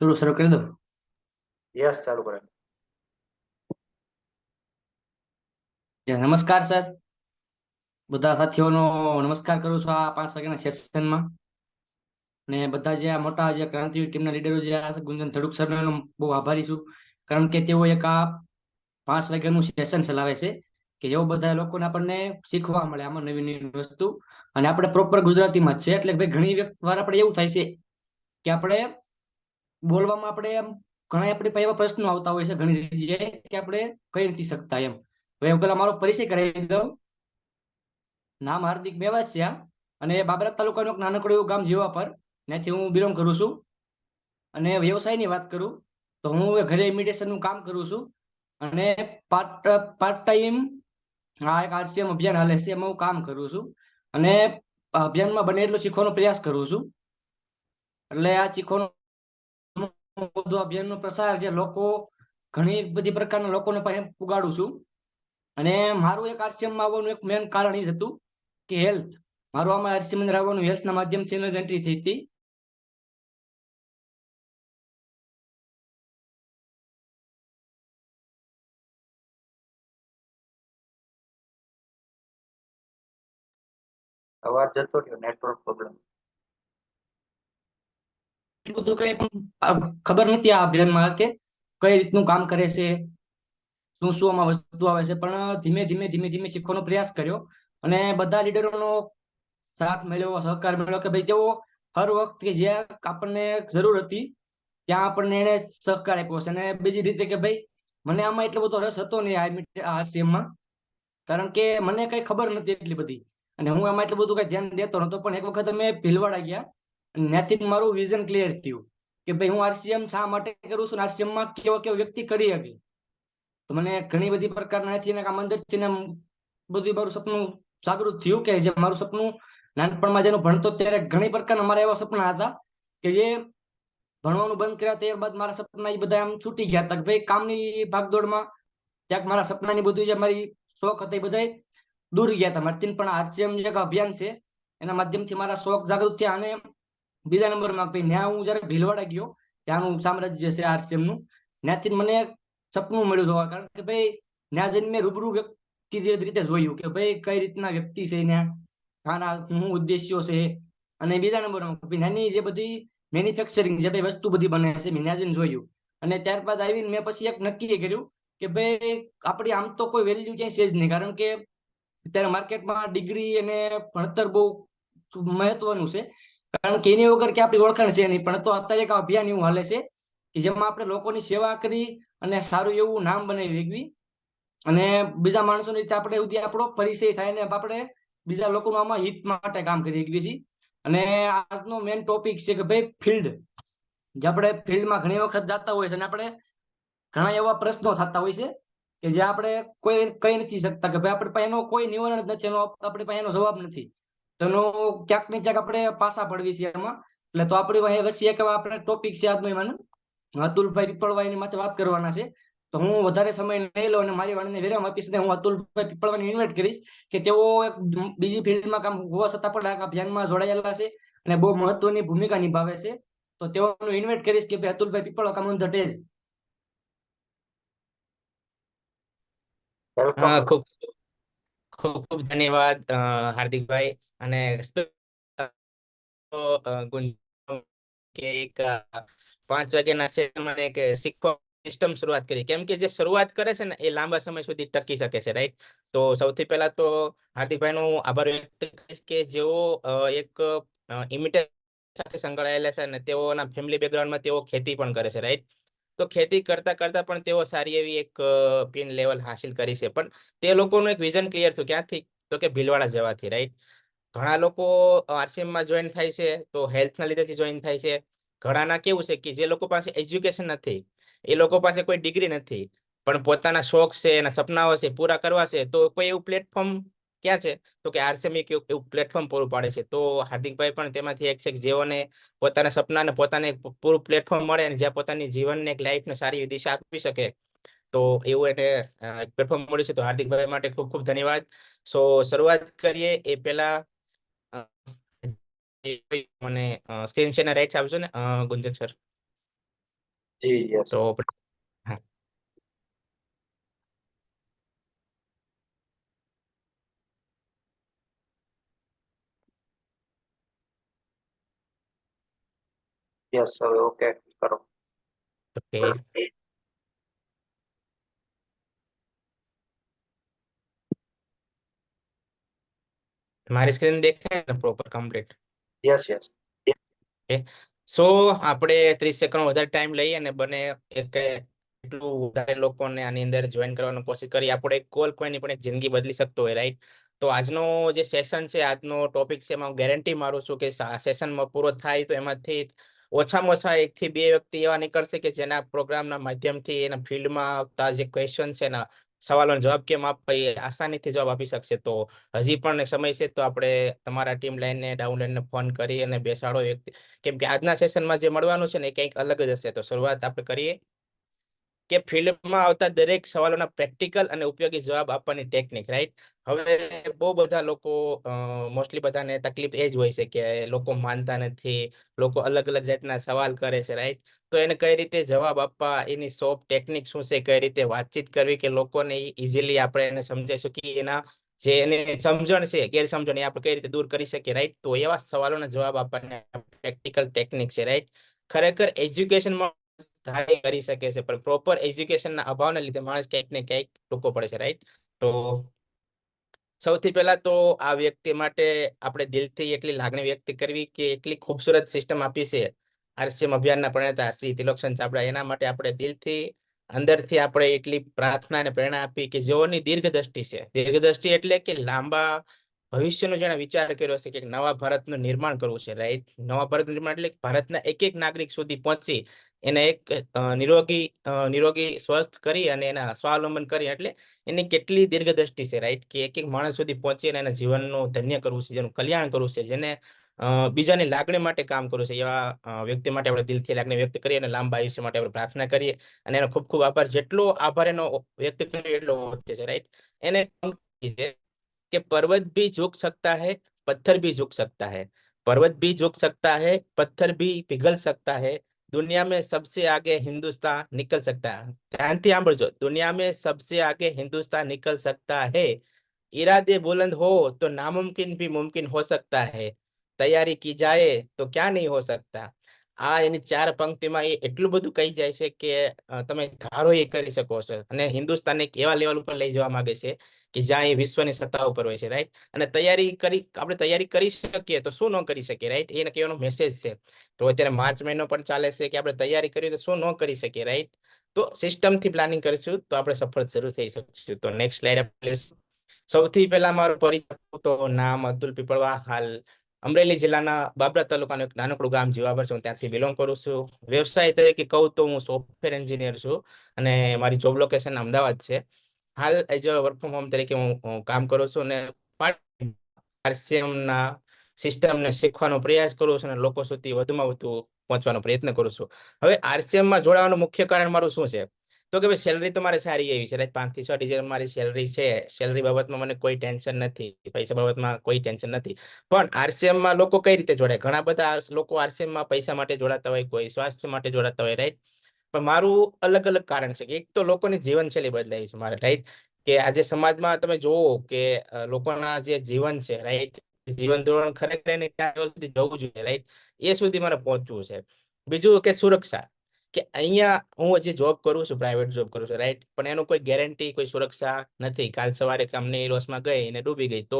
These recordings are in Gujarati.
થોડું શરૂ કરી દો. યસ, ચાલુ કરે. નમસ્કાર સર, બધા સાથીઓનો નમસ્કાર કરું છું આ 5 વાગ્યાના સેશનમાં. અને બધા જે આ મોટા જે ક્રાંતિવીર ટીમના લીડરો જે આ ગુંજન ધડુક સરનો બહુ આભારી છું, કારણ કે તેઓ એક આ 5 વાગ્યાનું સેશન ચલાવે છે કે જેવું બધા લોકોને આપણને શીખવા મળે આમાં નવી નવી વસ્તુ. અને આપણે પ્રોપર ગુજરાતીમાં જ છે એટલે ભાઈ ઘણી વાર આપણે એવું થાય છે કે આપણે બોલવામાં આપણે એમ ઘણા આપણી પાસે એવા પ્રશ્નો આવતા હોય છે ઘણી જગ્યાએ કે આપણે કહી નથી શકતા એમ. હવે હું પેલા મારો પરિચય કરાવી દઉં. નામ હાર્દિક મેવાસિયા, અને બાબરા તાલુકાનું એક નાનકડું એવું ગામ જીવાપર, ત્યાંથી હું બિલોંગ કરું છું. અને વ્યવસાયની વાત કરું તો હું ઘરે ઇમિટેશનનું કામ કરું છું. અને પાર્ટ પાર્ટ ટાઈમ આ એક આરસીએમ અભિયાન હાલે છે એમાં હું કામ કરું છું. અને અભિયાનમાં બને એટલું શીખવાનો પ્રયાસ કરું છું. એટલે આ શીખવાનો બધું અભિયાનનો પ્રસાર છે, લોકો ઘણી બધી પ્રકારના લોકોને પાસે પુગાડું છું. અને મારું એક આરસીએમમાં આવવાનું એક મેન કારણ એ જ હતું કે હેલ્થ. મારું આમાં આરસીએમ અંદર આવવાનું હેલ્થના માધ્યમથી જ એન્ટ્રી થઈ હતી. અવાજ જતો રહ્યો, નેટવર્ક પ્રોબ્લેમ. એટલું બધું કઈ પણ ખબર નથી આ અભિયાનમાં કે કઈ રીતનું કામ કરે છે, શું શું આમાં વસ્તુ આવે છે, પણ ધીમે ધીમે ધીમે ધીમે શીખવાનો પ્રયાસ કર્યો. અને બધા લીડરોનો સાથ મળ્યો, સહકાર મળ્યો કે ભાઈ તેઓ હર વખત કે જ્યાં આપણને જરૂર હતી ત્યાં આપણને એને સહકાર આપ્યો છે. અને બીજી રીતે કે ભાઈ મને આમાં એટલો બધો રસ હતો નહીં આ આરસીએમમાં, કારણ કે મને કઈ ખબર નથી એટલી બધી, અને હું એમાં એટલું બધું કઈ ધ્યાન દેતો નતો. પણ એક વખત અમે ભીલવાડા ગયા અને ત્યાંથી મારું વિઝન ક્લિયર થયું કે ભાઈ હું આરસીએમ શા માટે કરું છું, આરસીએમમાં કેવો કેવો વ્યક્તિ કરી શકે. તો મને ઘણી બધી પ્રકારના કામ અંદરથી ને બધું મારું સપનું જાગૃત થયું કે જે મારું સપનું નાનપણમાં જેનું ભણતો ત્યારે ઘણી પ્રકારના મારા એવા સપના હતા કે જે ભણવાનું બંધ કર્યા ત્યારબાદ મારા સપના એ બધા આમ છૂટી ગયા હતા કે ભાઈ કામની ભાગદોડમાં ક્યાંક મારા સપનાની બધું જે મારી શોખ હતી બધા દૂર ગયા હતા મારથી. પણ આરસીએમ જે અભિયાન છે એના માધ્યમથી મારા શોખ જાગૃત થયા. અને બીજા નંબરમાં ભાઈ ત્યાં હું જયારે ભીલવાડા ગયો, ત્યાંનું સામ્રાજ્ય છે આરસીએમ નું, ત્યાંથી મને સપનું મળ્યું જોવા, કારણ કે ભાઈ ત્યાં જઈને મેં રૂબરૂ વ્યક્તિ રીતે જોયું કે ભાઈ કઈ રીતના વ્યક્તિ છે ત્યાં, ખાના શું ઉદ્દેશ્યો છે. અને બીજા નંબરમાં નાની જે બધી મેન્યુફેક્ચરિંગ જે ભાઈ વસ્તુ બધી બને છે મેં ત્યાં જઈને જોયું. અને ત્યારબાદ આવીને મેં પછી એક નક્કી કર્યું કે ભાઈ આપણી આમ તો કોઈ વેલ્યુ ક્યાંય છે જ નહીં, કારણ કે અત્યારે માર્કેટમાં ડિગ્રી અને ભણતર બહુ મહત્વનું છે, કારણ કે એની વગર કે આપણી ઓળખાણ છે નહીં. પણ તો અત્યારે એક અભિયાન એવું હાલે છે કે જેમાં આપણે લોકોની સેવા કરી અને સારું એવું નામ બનાવી વેગવી, અને બીજા માણસોની રીતે આપણે સુધી આપણો પરિચય થાય ને આપણે બીજા લોકોનું આમાં હિત માટે કામ કરી શકીએ છીએ. અને આજનો મેઇન ટોપિક છે કે ભાઈ ફિલ્ડ. જે આપણે ફિલ્ડમાં ઘણી વખત જતા હોય છે અને આપણે ઘણા એવા પ્રશ્નો થતા હોય છે કે જે આપણે કોઈ કહી નથી શકતા કે ભાઈ આપણી પાસે એનો કોઈ નિવારણ જ નથી, એનો આપણી પાસે એનો જવાબ નથી. તો એનો ક્યાંક ને ક્યાંક આપણે પાસા પડવી છે એમાં. એટલે તો આપણી પાસે વસી એક આપણે ટોપિક છે આજનો, એમાં અતુલભાઈ પીપળવા એની માથે વાત કરવાના છે. તો હું વધારે સમય નહીં લઉં અને મારી વાણીને વિરામ આપીશ ને હું અતુલભાઈ પીપળવાને ઇન્વાઇટ કરીશ કે તેઓ એક બીજી ફિલ્ડમાં કામ હોવા છતાં પણ આ અભિયાનમાં જોડાયેલા છે અને બહુ મહત્વની ભૂમિકા નિભાવે છે. તો તેઓનું ઇન્વાઇટ કરીશ કે ભાઈ Atulbhai Piplava come on the stage. Welcome. હા, ખૂબ ખૂબ ખૂબ ધન્યવાદ હાર્દિકભાઈ. અને કે એક 5 વાગ્યાના સેશનમાં એક શીખવા સિસ્ટમ શરૂઆત કરી, કેમ કે જે શરૂઆત કરે છે ને એ લાંબા સમય સુધી ટકી શકે છે, રાઈટ? તો સૌથી પહેલા તો હાર્દિકભાઈનો આભાર વ્યક્ત કરીશ કે જેઓ એક ઇમિટેશન સાથે સંકળાયેલા છે અને તેઓના ફેમિલી બેકગ્રાઉન્ડમાં તેઓ ખેતી પણ કરે છે, રાઈટ? તો ખેતી કરતા કરતા પણ તેઓ સારી એવી એક પિન લેવલ હાસિલ કરી છે. પણ તે લોકોનું એક વિઝન ક્લિયર થયું, ક્યાંથી? તો કે ભીલવાડા જવાથી, રાઈટ? ઘણા લોકો આરસીએમમાં જોઈન થાય છે તો હેલ્થના લીધેથી જોઈન થાય છે. ઘણાના કેવું છે કે જે લોકો પાસે એજ્યુકેશન નથી, એ લોકો પાસે કોઈ ડિગ્રી નથી, પણ પોતાના શોખ છે એના સપનાઓ છે પૂરા કરવા છે, તો કોઈ એવું પ્લેટફોર્મ ક્યાં છે? તો કે આરસીએમ એક એવું પ્લેટફોર્મ પૂરું પાડે છે. તો હાર્દિકભાઈ પણ તેમાંથી એક છે કે જેઓને પોતાના સપનાને પોતાને પૂરું પ્લેટફોર્મ મળે અને જ્યાં પોતાની જીવનને એક લાઈફને સારી દિશા આપી શકે, તો એવું એને પ્લેટફોર્મ મળ્યું છે. તો હાર્દિકભાઈ માટે ખૂબ ખૂબ ધન્યવાદ. સો શરૂઆત કરીએ એ પહેલા મને સ્ક્રીન શેરના રાઇટ્સ આપજો ને ગુંજન સર. જી યસ તો હા, યસ હવે ઓકે કરો. ઓકે. મારી સ્ક્રીન દેખાય ને proper complete? Yes yes okay. So આપણે 30 સેકન્ડ વધારે ટાઈમ લઈએ અને બને એટલું વધારે લોકોને આની અંદર જોઈન કરવાની કોશિશ કરીએ. આપણે એક કોલ કોઈની પણ એક જિંદગી બદલી શકતો હોય, રાઈટ? તો આજનો જે સેશન છે, આજનો ટોપિક છે, એમાં હું ગેરંટી મારું છું કે સેશનમાં પૂરો થાય તો એમાંથી ઓછામાં ઓછા 1 થી 2 વ્યક્તિ એવા નીકળશે કે જેના પ્રોગ્રામના માધ્યમથી એના ફિલ્ડમાં આવતા જે ક્વેશ્ચન છે એના સવાલોનો જવાબ કેમ આપવા એ આસાનીથી જવાબ આપી શકશે. તો હજી પણ સમય છે, તો આપણે તમારા ટીમ લાઈનને ડાઉનલાઈનને ફોન કરી અને બેસાડો વ્યક્તિ, કેમ કે આજના સેશનમાં જે મળવાનું છે ને એ કંઈક અલગ જ હશે. તો શરૂઆત આપણે કરીએ કે ફિલ્ડમાં આવતા દરેક સવાલોના પ્રેક્ટિકલ અને ઉપયોગી જવાબ આપવાની ટેકનિક, રાઈટ? હવે બહુ બધા લોકો મોસ્ટલી બધાને તકલીફ એ જ હોય છે કે લોકો માનતા નથી, લોકો અલગ અલગ જાતના સવાલ કરે છે, રાઈટ? તો એને કઈ રીતે જવાબ આપવા, એની સોફ્ટ ટેકનિક શું છે, કઈ રીતે વાતચીત કરવી કે લોકોને ઇઝીલી આપણે એને સમજાઈ શકીએ, એના જે એને સમજણ છે, ગેરસમજણ, એ આપણે કઈ રીતે દૂર કરી શકીએ, રાઈટ? તો એવા સવાલોના જવાબ આપવાને પ્રેક્ટિકલ ટેકનિક છે, રાઈટ? ખરેખર એજ્યુકેશનમાં કરી શકે છે, પણ પ્રોપર એજ્યુકેશનના અભાવના લીધે માણસ ક્યાંક ને ક્યાંક ટૂંકો પડે છે, રાઈટ? તો સૌથી પહેલા તો આ વ્યક્તિ માટે આપણે દિલથી એટલી લાગણી વ્યક્ત કરવી કે એટલી ખૂબસૂરત સિસ્ટમ આપી છે આરસીએમ અભિયાનના પ્રણેતા શ્રી ત્રિલોકચંદ ચાવડા, એના માટે આપણે દિલથી અંદરથી આપણે એટલી પ્રાર્થના અને પ્રેરણા આપી કે જેઓની દીર્ઘદ્રષ્ટિ છે, દીર્ઘદ્રષ્ટિ એટલે કે લાંબા ભવિષ્યનો જેણે વિચાર કર્યો છે કે નવા ભારતનું નિર્માણ કરવું છે, રાઈટ? નવા ભારતનું નિર્માણ એટલે ભારતના એક એક નાગરિક સુધી પહોંચી એને એક નિરોગી સ્વસ્થ કરી અને એના સ્વાવલંબન કરી, એટલે એની કેટલી દીર્ઘદ્રષ્ટિ છે, રાઈટ? કે એક એક માણસ સુધી પહોંચી અને એના જીવનનું ધન્ય કરવું છે, જેનું કલ્યાણ કરવું છે, જેને બીજાની લાગણી માટે કામ કરવું છે, એવા વ્યક્તિ માટે આપણે દિલથી લાગણી વ્યક્ત કરીએ અને લાંબા આયુષ્ય માટે આપણે પ્રાર્થના કરીએ. અને એનો ખૂબ ખૂબ આભાર. જેટલો આભાર એનો વ્યક્ત કરીએ એટલો ઓછો છે, રાઈટ? એને कि पर्वत भी झुक सकता है, पत्थर भी झुक सकता है, पर्वत भी झुक सकता है, पत्थर भी पिघल सकता है, दुनिया में सबसे आगे हिंदुस्तान निकल सकता है. ध्यानથી સાંભળજો. दुनिया में सबसे आगे हिंदुस्तान निकल सकता है. इरादे बुलंद हो तो नामुमकिन भी मुमकिन हो सकता है. तैयारी की जाए तो क्या नहीं हो सकता. આ એની 4 પંક્તિમાં એ એટલું બધું કહી જાય છે કે તમે ધારો એ કરી શકો છો. અને હિન્દુસ્તાનને એક એવા લેવલ ઉપર લઈ જવા માંગે છે કે જ્યાં એ વિશ્વની સત્તા ઉપર હોય છે, રાઈટ? અને આપણે તૈયારી કરી શકીએ તો શું ન કરી શકીએ, રાઈટ? એને કહેવાનો મેસેજ છે. તો અત્યારે માર્ચ મહિનો પણ ચાલે છે કે આપણે તૈયારી કરીએ તો શું ન કરી શકીએ, રાઈટ? તો સિસ્ટમથી પ્લાનિંગ કરીશું તો આપણે સફળ જરૂર થઈ શકીશું. તો નેક્સ્ટ સ્લાઇડ આપણે લઈશું. સૌથી પહેલા મારો પરિચય, તો નામ અતુલ પીપળવા, હાલ અમરેલી જિલ્લાના બાબરા તાલુકાનું એક નાનકડું ગામ જીવાબર છે, હું ત્યાંથી બિલોંગ કરું છું. વ્યવસાય તરીકે કહું તો હું સોફ્ટવેર એન્જિનિયર છું અને મારી જોબ લોકેશન અમદાવાદ છે. હાલ as a work from home તરીકે હું કામ કરું છું અને આરસીએમના સિસ્ટમને શીખવાનો પ્રયાસ કરું છું અને લોકો સુધી વધુમાં વધુ પહોંચવાનો પ્રયત્ન કરું છું. હવે આરસીએમમાં જોડાવાનું મુખ્ય કારણ મારું શું છે? તો કે ભાઈ સેલરી તો મારે સારી એવી છે, 5 થી 6 ડિજિટ મારી સેલરી છે. સેલરી બાબતમાં મને કોઈ ટેન્શન નથી, પૈસા બાબતમાં કોઈ ટેન્શન નથી. પણ આરસીએમમાં લોકો કઈ રીતે જોડાય? ઘણા બધા લોકો આરસીએમમાં પૈસા માટે જોડાતા હોય, કોઈ સ્વાસ્થ્ય માટે જોડાતા હોય, રાઈટ? પણ મારું અલગ અલગ કારણ છે. એક તો લોકોની જીવનશૈલી બદલાઈ છે મારે, રાઈટ? કે આજે સમાજમાં તમે જોવો કે લોકોના જે જીવન છે, રાઈટ? જીવન ધોરણ ખરેખર એને ક્યાં level સુધી જવું જોઈએ, રાઈટ? એ સુધી મારે પહોંચવું છે. બીજું કે સુરક્ષા, કે અહીંયા હું હજી જોબ કરું છું, પ્રાઇવેટ જોબ કરું છું, રાઈટ? પણ એનું કોઈ ગેરંટી, કોઈ સુરક્ષા નથી. કાલ સવારે કંપની લોસમાં ગઈ ને ડૂબી ગઈ તો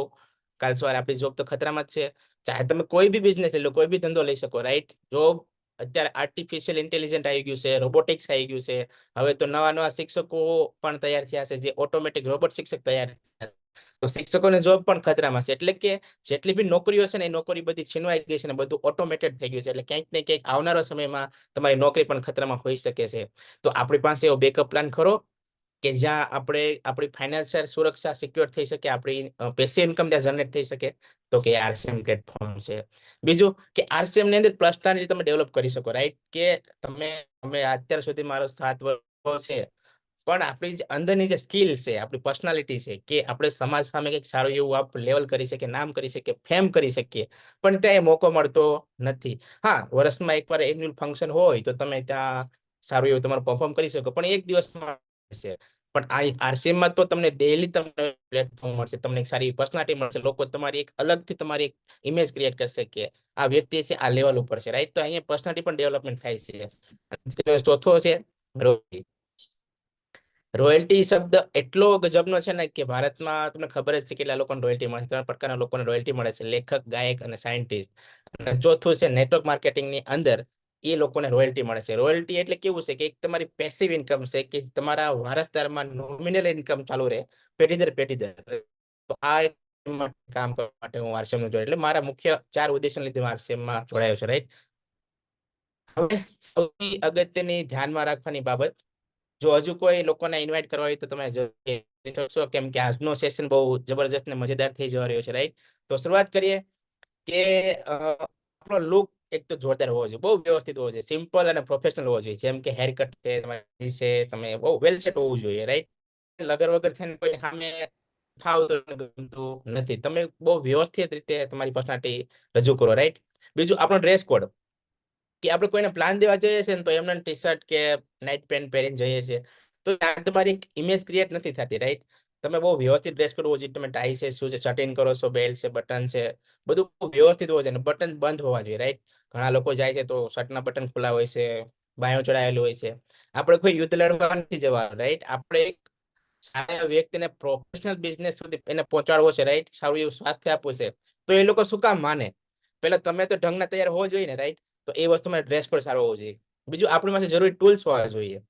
કાલ સવારે આપણી જોબ તો ખતરામાં જ છે. ચાહે તમે કોઈ બી બિઝનેસ લઈ લો, કોઈ બી ધંધો લઈ શકો, રાઈટ? જોબ અત્યારે આર્ટિફિશિયલ ઇન્ટેલિજન્ટ આવી ગયું છે, રોબોટિક્સ આવી ગયું છે. હવે તો નવા નવા શિક્ષકો પણ તૈયાર થયા છે, જે ઓટોમેટિક રોબોટ શિક્ષક તૈયાર થયા છે. તો શિક્ષકોની જોબ પણ ખતરામાં છે. એટલે કે જેટલી બી નોકરીઓ છે ને, એ નોકરી બધી છીનવાઈ ગઈ છે ને બધું ઓટોમેટેડ થઈ ગયું છે. એટલે ક્યાંક ને ક્યાંક આવનારા સમયમાં તમારી નોકરી પણ ખતરામાં હોઈ શકે છે. તો આપણી પાસે એવો બેકઅપ પ્લાન ખરો કે જ્યાં આપણે આપણી ફાઇનાન્શિયલ સુરક્ષા સિક્યોર થઈ શકે, આપણી પેસિવ ઇન્કમ ત્યાં જનરેટ થઈ શકે? તો કે આરસીએમ પ્લેટફોર્મ છે. બીજું કે આરસીએમ ની અંદર પર્સનાલિટી તમે ડેવલપ કરી શકો, રાઈટ? કે તમે અત્યાર સુધી મારો 7 વર્ષ છે, પણ આપણી જે અંદરની જે સ્કિલ છે, આપણી પર્સનાલિટી છે, કે આપણે સમાજ સામે કંઈક સારું એવું આપ લેવલ કરી શકીએ, નામ કરી શકીએ, ફેમ કરી શકીએ, પણ ત્યાં એ મોકો મળતો નથી. હા, વર્ષમાં એકવાર એન્યુઅલ ફંક્શન હોય તો તમે ત્યાં સારું એવું તમારું પરફોર્મ કરી શકો, પણ એક દિવસમાં છે. પણ આ આરસીએમ માં તો તમને ડેઈલી તમને પ્લેટફોર્મ મળશે, તમને એક સારી પર્સનાલિટી મળશે, લોકો તમારી એક અલગથી તમારી એક ઇમેજ ક્રિએટ કરશે કે આ વ્યક્તિ છે આ લેવલ ઉપર છે, રાઈટ? તો અહીંયા પર્સનાલિટી પણ ડેવલપમેન્ટ થાય છે. અને ચોથો છે રોયલ્ટી. રોયલ્ટી શબ્દ એટલો ગજબનો છે ને કે ભારતમાં તમને ખબર જ છે કેટલા લોકોને રોયલ્ટી મળે છે. 3 પ્રકારના લોકોને રોયલ્ટી મળે છે: લેખક, ગાયક અને સાયન્ટિસ્ટ. અને ચોથું છે નેટવર્ક માર્કેટિંગની અંદર એ લોકોને રોયલ્ટી મળે છે. રોયલ્ટી એટલે કેવું છે કે એક તમારી પેસિવ ઇન્કમ છે કે તમારા વારસદારમાં નોમિનલ ઇન્કમ ચાલુ રહે પેઢી દર પેઢી દર. તો આ એક કામ કરવા માટે હું આરસીએમ જોડાયો, એટલે મારા મુખ્ય 4 ઉદ્દેશો લીધે હું આરસીએમ માં જોડાયો છે, રાઈટ? હવે સૌથી અગત્યની ધ્યાનમાં રાખવાની બાબત, જો હજુ કોઈ લોકોને ઇન્વાઇટ કરવા હોય તો તમે જરૂર કરશો, કેમ કે આજનો સેશન બહુ જબરજસ્ત ને મજેદાર થઈ જવા રહ્યો છે, રાઈટ? તો શરૂઆત કરીએ કે આપણો લુક એક તો જોરદાર હોવો જોઈએ, બહુ વ્યવસ્થિત હોવો જોઈએ, સિમ્પલ અને પ્રોફેશનલ હોવો જોઈએ. જેમ કે હેર કટ છે તમારી છે, તમે બહુ વેલ સેટ હોવું જોઈએ, રાઈટ? લગર વગર થઈને કોઈ સામે થાવ તો ગમતું નથી. તમે બહુ વ્યવસ્થિત રીતે તમારી પર્સનાલિટી રજૂ કરો, રાઈટ? બીજું, આપણો ડ્રેસ કોડ, કે આપણે કોઈને પ્લાન દેવા જઈએ છીએ ને તો એમને ટી શર્ટ કે નાઇટ પેન્ટ પહેરીને જઈએ છીએ, તો ત્યાં તમારી ઇમેજ ક્રિએટ નથી થતી, રાઈટ? તમે બહુ વ્યવસ્થિત ડ્રેસ કરવો જોઈએ. તમે ટાઈ છે, શું છે, શર્ટિંગ કરો છો, બેલ્ટ છે, બટન છે, બધું બહુ વ્યવસ્થિત હોવું જોઈએ. બટન બંધ હોવા જોઈએ, રાઈટ? ઘણા લોકો જાય છે તો શર્ટના બટન ખુલ્લા હોય છે, બાયો ચડાયેલું હોય છે. આપણે કોઈ યુદ્ધ લડવા નથી જવાનું, રાઈટ? આપણે એક સારા વ્યક્તિને પ્રોફેશનલ બિઝનેસ સુધી એને પહોંચાડવો છે, રાઈટ? સારું એવું સ્વાસ્થ્ય આપવું છે, તો એ લોકો શું કામ માને? પેલા તમે તો ઢંગના તૈયાર હોવો જોઈએ ને, રાઈટ? તો એ વસ્તુમાં ડ્રેસ કોડ સારો હોવો જોઈએ. બીજું, આપણી પાસે જરૂરી ટૂલ્સ હોવા જોઈએ.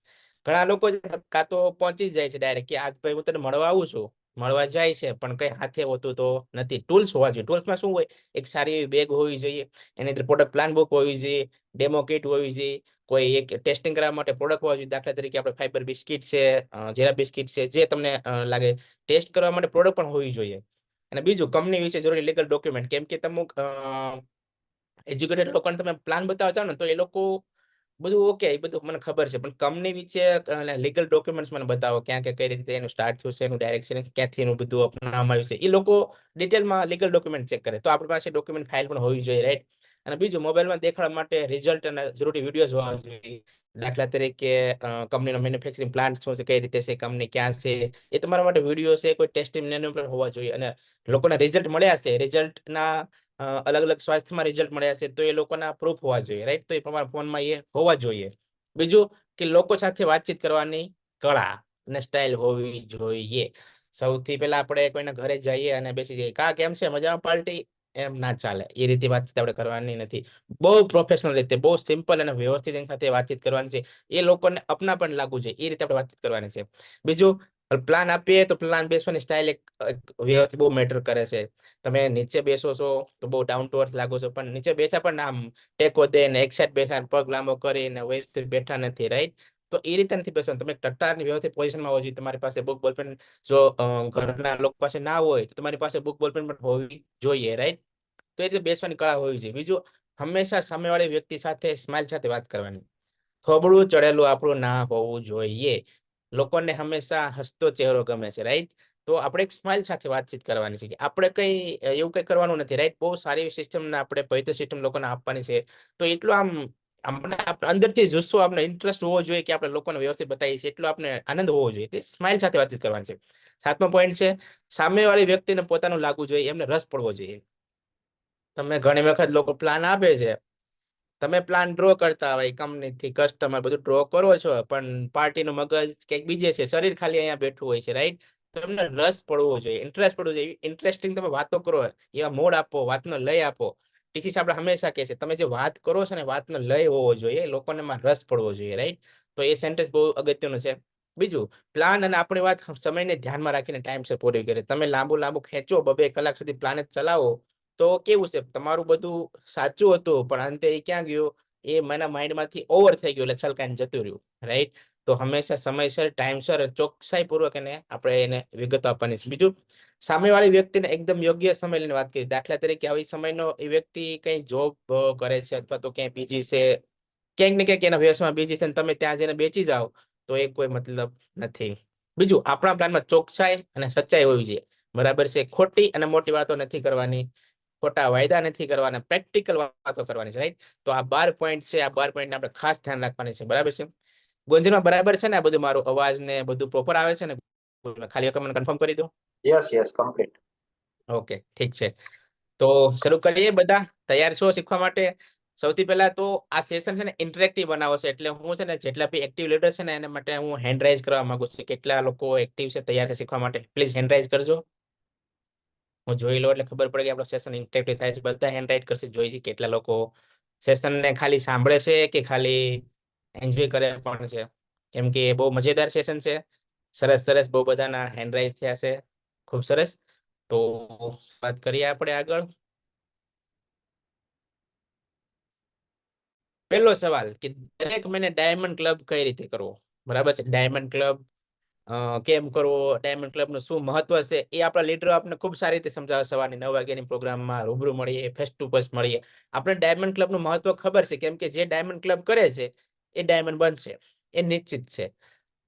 ઘણા લોકો કાં તો પહોંચી જ જાય છે ડાયરેક્ટ કે આજ ભાઈ હું તને મળવા આવું છું, મળવા જાય છે પણ કઈ હાથે હોતું તો નથી. ટૂલ્સ હોવા જોઈએ. ટૂલ્સમાં શું હોય? એક સારી એવી બેગ હોવી જોઈએ, એની અંદર પ્રોડક્ટ પ્લાન બુક હોવી જોઈએ, ડેમો કિટ હોવી જોઈએ, કોઈ એક ટેસ્ટિંગ કરવા માટે પ્રોડક્ટ હોવા જોઈએ. દાખલા તરીકે આપણે ફાઈબર બિસ્કિટ છે, જેરા બિસ્કિટ છે, જે તમને લાગે. ટેસ્ટ કરવા માટે પ્રોડક્ટ પણ હોવી જોઈએ. અને બીજું, કંપની વિશે જરૂરી લીગલ ડોક્યુમેન્ટ, કેમ કે તમે એજ્યુકેટેડ લોકોને તમે પ્લાન બતાવવા ચાहो ને તો એ લોકો બધું ઓકે, એ બધું મને ખબર છે, પણ કંપની વિશે લીગલ ડોક્યુમેન્ટ્સ મને બતાવો, ક્યાં કે કઈ રીતે એનું સ્ટાર્ટ થયું છે, એનું ડાયરેક્શન ક્યાંથી એનું બધું અપનાવવામાં આવ્યું છે, એ લોકો ડિટેલમાં લીગલ ડોક્યુમેન્ટ ચેક કરે. તો આપણી પાસે ડોક્યુમેન્ટ ફાઇલ પણ હોવી જોઈએ, રાઈટ? અને બીજું, મોબાઈલમાં દેખાડવા માટે રિઝલ્ટ અને જરૂરી વિડીયોઝ હોવા જોઈએ. દાખલા તરીકે કંપનીનો મેન્યુફેક્ચરિંગ પ્લાન્ટ શું છે, કઈ રીતે છે, કંપની ક્યાં છે, એ તમારા માટે વિડીયો છે, કોઈ ટેસ્ટિંગ મેન્યુઅલ હોવા જોઈએ. અને લોકોના રિઝલ્ટ મળ્યા છે, રિઝલ્ટના અલગ અલગ સ્વાસ્થ્યમાં રિઝલ્ટ મળ્યા છે, તો એ લોકોના પ્રૂફ હોવા જોઈએ, રાઈટ? તો એ તમારા ફોનમાં એ હોવા જોઈએ. બીજું, કે લોકો સાથે વાતચીત કરવાની કળા અને સ્ટાઇલ હોવી જોઈએ. સૌથી પહેલા આપણે કોઈના ઘરે જઈએ અને બેસી જઈએ, કા કેમ છે, મજામાં પાર્ટી, એમ ના ચાલે. એ રીતે વાતચીત આપણે કરવાની નથી. બહુ પ્રોફેશનલ રીતે, બહુ સિમ્પલ અને વ્યવસ્થિત એની સાથે વાતચીત કરવાની છે. એ લોકોને અપના પણ લાગવું જોઈએ, એ રીતે આપણે વાતચીત કરવાની છે. બીજું, પ્લાન આપીએ તો પ્લાન બેસવાની સ્ટાઇલ એક વ્યવસ્થિત બહુ મેટર કરે છે. તમે નીચે બેસો છો તો બહુ ડાઉન ટુ અર્થ લાગો છો, પણ નીચે બેઠા પણ આમ ટેકો દે ને એક સાઈડ બેઠા, પગ લાંબો કરીને વ્યવસ્થિત બેઠા નથી, રાઈટ? તો એ રીતે નથી બેસવાનું. તમે ટટ્ટારની વ્યવસ્થિત પોઝિશનમાં હોવો જોઈએ. તમારી પાસે બુક બોલપેન, જો ઘરના લોકો પાસે ના હોય તો તમારી પાસે બુક બોલપેન પણ હોવી જોઈએ, રાઈટ? તો એ રીતે બેસવાની કળા હોવી જોઈએ. બીજું, હંમેશા સામેવાળી વ્યક્તિ સાથે સ્માઇલ સાથે વાત કરવાની. થોબડું ચડેલું આપણું ના હોવું જોઈએ. લોકોને હંમેશા હસતો ચહેરો ગમે છે, રાઈટ? તો આપણે એક સ્માઇલ સાથે વાતચીત કરવાની છે. આપણે કઈ એવું કઈ કરવાનું નથી, રાઈટ? બહુ સારી સિસ્ટમ આપણે પવિત્ર સિસ્ટમ લોકોને આપવાની છે. તો એટલું આમ આપણે અંદરથી જુસ્સો, આપણે ઇન્ટરેસ્ટ હોવો જોઈએ કે આપણે લોકોને વ્યવસ્થિત બતાવીએ છીએ, એટલો આપણે આનંદ હોવો જોઈએ. તે સ્માઇલ સાથે વાતચીત કરવાની છે. 7મો પોઈન્ટ છે, સામેવાળી વ્યક્તિને પોતાનું લાગવું જોઈએ, એમને રસ પડવો જોઈએ. તમે ઘણી વખત લોકો પ્લાન આપે છે, તમે પ્લાન ડ્રો કરતા હોય, કંપનીથી કસ્ટમર બધું ડ્રો કરો છો, પણ પાર્ટીનું મગજ કંઈક બીજે છે, શરીર ખાલી અહીંયા બેઠું હોય છે, રાઈટ? તો એમને રસ પડવો જોઈએ, ઇન્ટરેસ્ટ પડવો જોઈએ. ઇન્ટરેસ્ટિંગ તમે વાતો કરો, એવા મોડ આપો, વાતનો લય આપો. ટીચીસ આપણે હંમેશા કહે છે, તમે જે વાત કરો છો ને, વાતનો લય હોવો જોઈએ, લોકોને એમાં રસ પડવો જોઈએ, રાઈટ? તો એ સેન્ટેન્સ બહુ અગત્યનું છે. બીજું, પ્લાન અને આપણી વાત સમયને ધ્યાનમાં રાખીને ટાઈમસર પૂરી કરે. તમે લાંબુ લાંબુ ખેંચો, 2-2 કલાક સુધી પ્લાન જ ચલાવો, તો કેવું છે, તમારું બધું સાચું હતું પણ અંતે એ ક્યાં ગયું? એ મારા માઇન્ડમાંથી ઓવર થઈ ગયું, એટલે છલકાઈને જતું રહ્યું, રાઈટ? તો હંમેશા સમયસર, ટાઈમસર, ચોકસાઈ પૂર્વક એને આપણે એને વિગતો આપવાની છે. બીજું, સામેવાળી વ્યક્તિને એકદમ યોગ્ય સમય લઈને વાત કરી. દાખલા તરીકે આવી સમયનો એ વ્યક્તિ કઈ જોબ કરે છે અથવા તો ક્યાંય બીજી છે, ક્યાંક ને ક્યાંક એના વ્યવસાયમાં બીજી છે, તમે ત્યાં જઈને બેસી જાઓ તો એ કોઈ મતલબ નથી. બીજું, આપણા પ્લાનમાં ચોકસાઈ અને સચ્ચાઈ હોવી જોઈએ, બરાબર છે? ખોટી અને મોટી વાતો નથી કરવાની, ખોટા વાયદા નથી કરવાના, પ્રેક્ટિકલ વાતો કરવાની છે, રાઈટ? તો આ 12 પોઈન્ટ છે. આ 12 પોઈન્ટને આપણે ખાસ ધ્યાન રાખવાની છે, બરાબર છે? ગુંજનમાં બરાબર છે ને? આ બધું મારું અવાજ ને બધું પ્રોપર આવે છે ને? ખાલી વખત મને કન્ફર્મ કરી દો. Yes yes complete. ઓકે, ઠીક છે. તો શરૂ કરીએ. બધા તૈયાર છો શીખવા માટે? સૌથી પહેલા તો આ સેશન છે ને ઇન્ટરેક્ટિવ બનાવો છે, એટલે હું છે ને જેટલા બી એક્ટિવ લીડર છે ને એના માટે હું હેન્ડ રાઇઝ કરવા માંગુ છું. કેટલા લોકો એક્ટિવ છે, તૈયાર છે શીખવા માટે? પ્લીઝ હેન્ડ રાઇઝ કરજો. હું જોઈ લો એટલે ખબર પડે કે આપણો સેશન ઇન્ટરેક્ટિવ થાય છે. બધા હેન્ડ રાઇઝ કરશે, જોઈ છે કેટલા લોકો સેશનને ખાલી સાંભળે છે કે ખાલી એન્જોય કરે પણ છે. કેમ કે બહુ મજેદાર સેશન છે. સરસ સરસ, બહુ બધાના હેન્ડ રાઇઝ થયા છે. ખૂબ સરસ. તો વાત કરીએ આપણે આગળ. પહેલો સવાલ કે દરેક મહિને ડાયમંડ ક્લબ કઈ રીતે કરવો? બરાબર છે. ડાયમંડ ક્લબ કેમ કરવો, ડાયમંડ ક્લબ નું શું મહત્વ છે, એ આપણા લીડરો આપણે ખૂબ સારી રીતે સમજાવે. સવારની 9 વાગ્યાની પ્રોગ્રામમાં રૂબરૂ મળીએ, ફેસ ટુ ફેસ મળીએ. આપણે ડાયમંડ ક્લબ નું મહત્વ ખબર છે, કેમ કે જે ડાયમંડ ક્લબ કરે છે એ ડાયમંડ બનશે, એ નિશ્ચિત છે.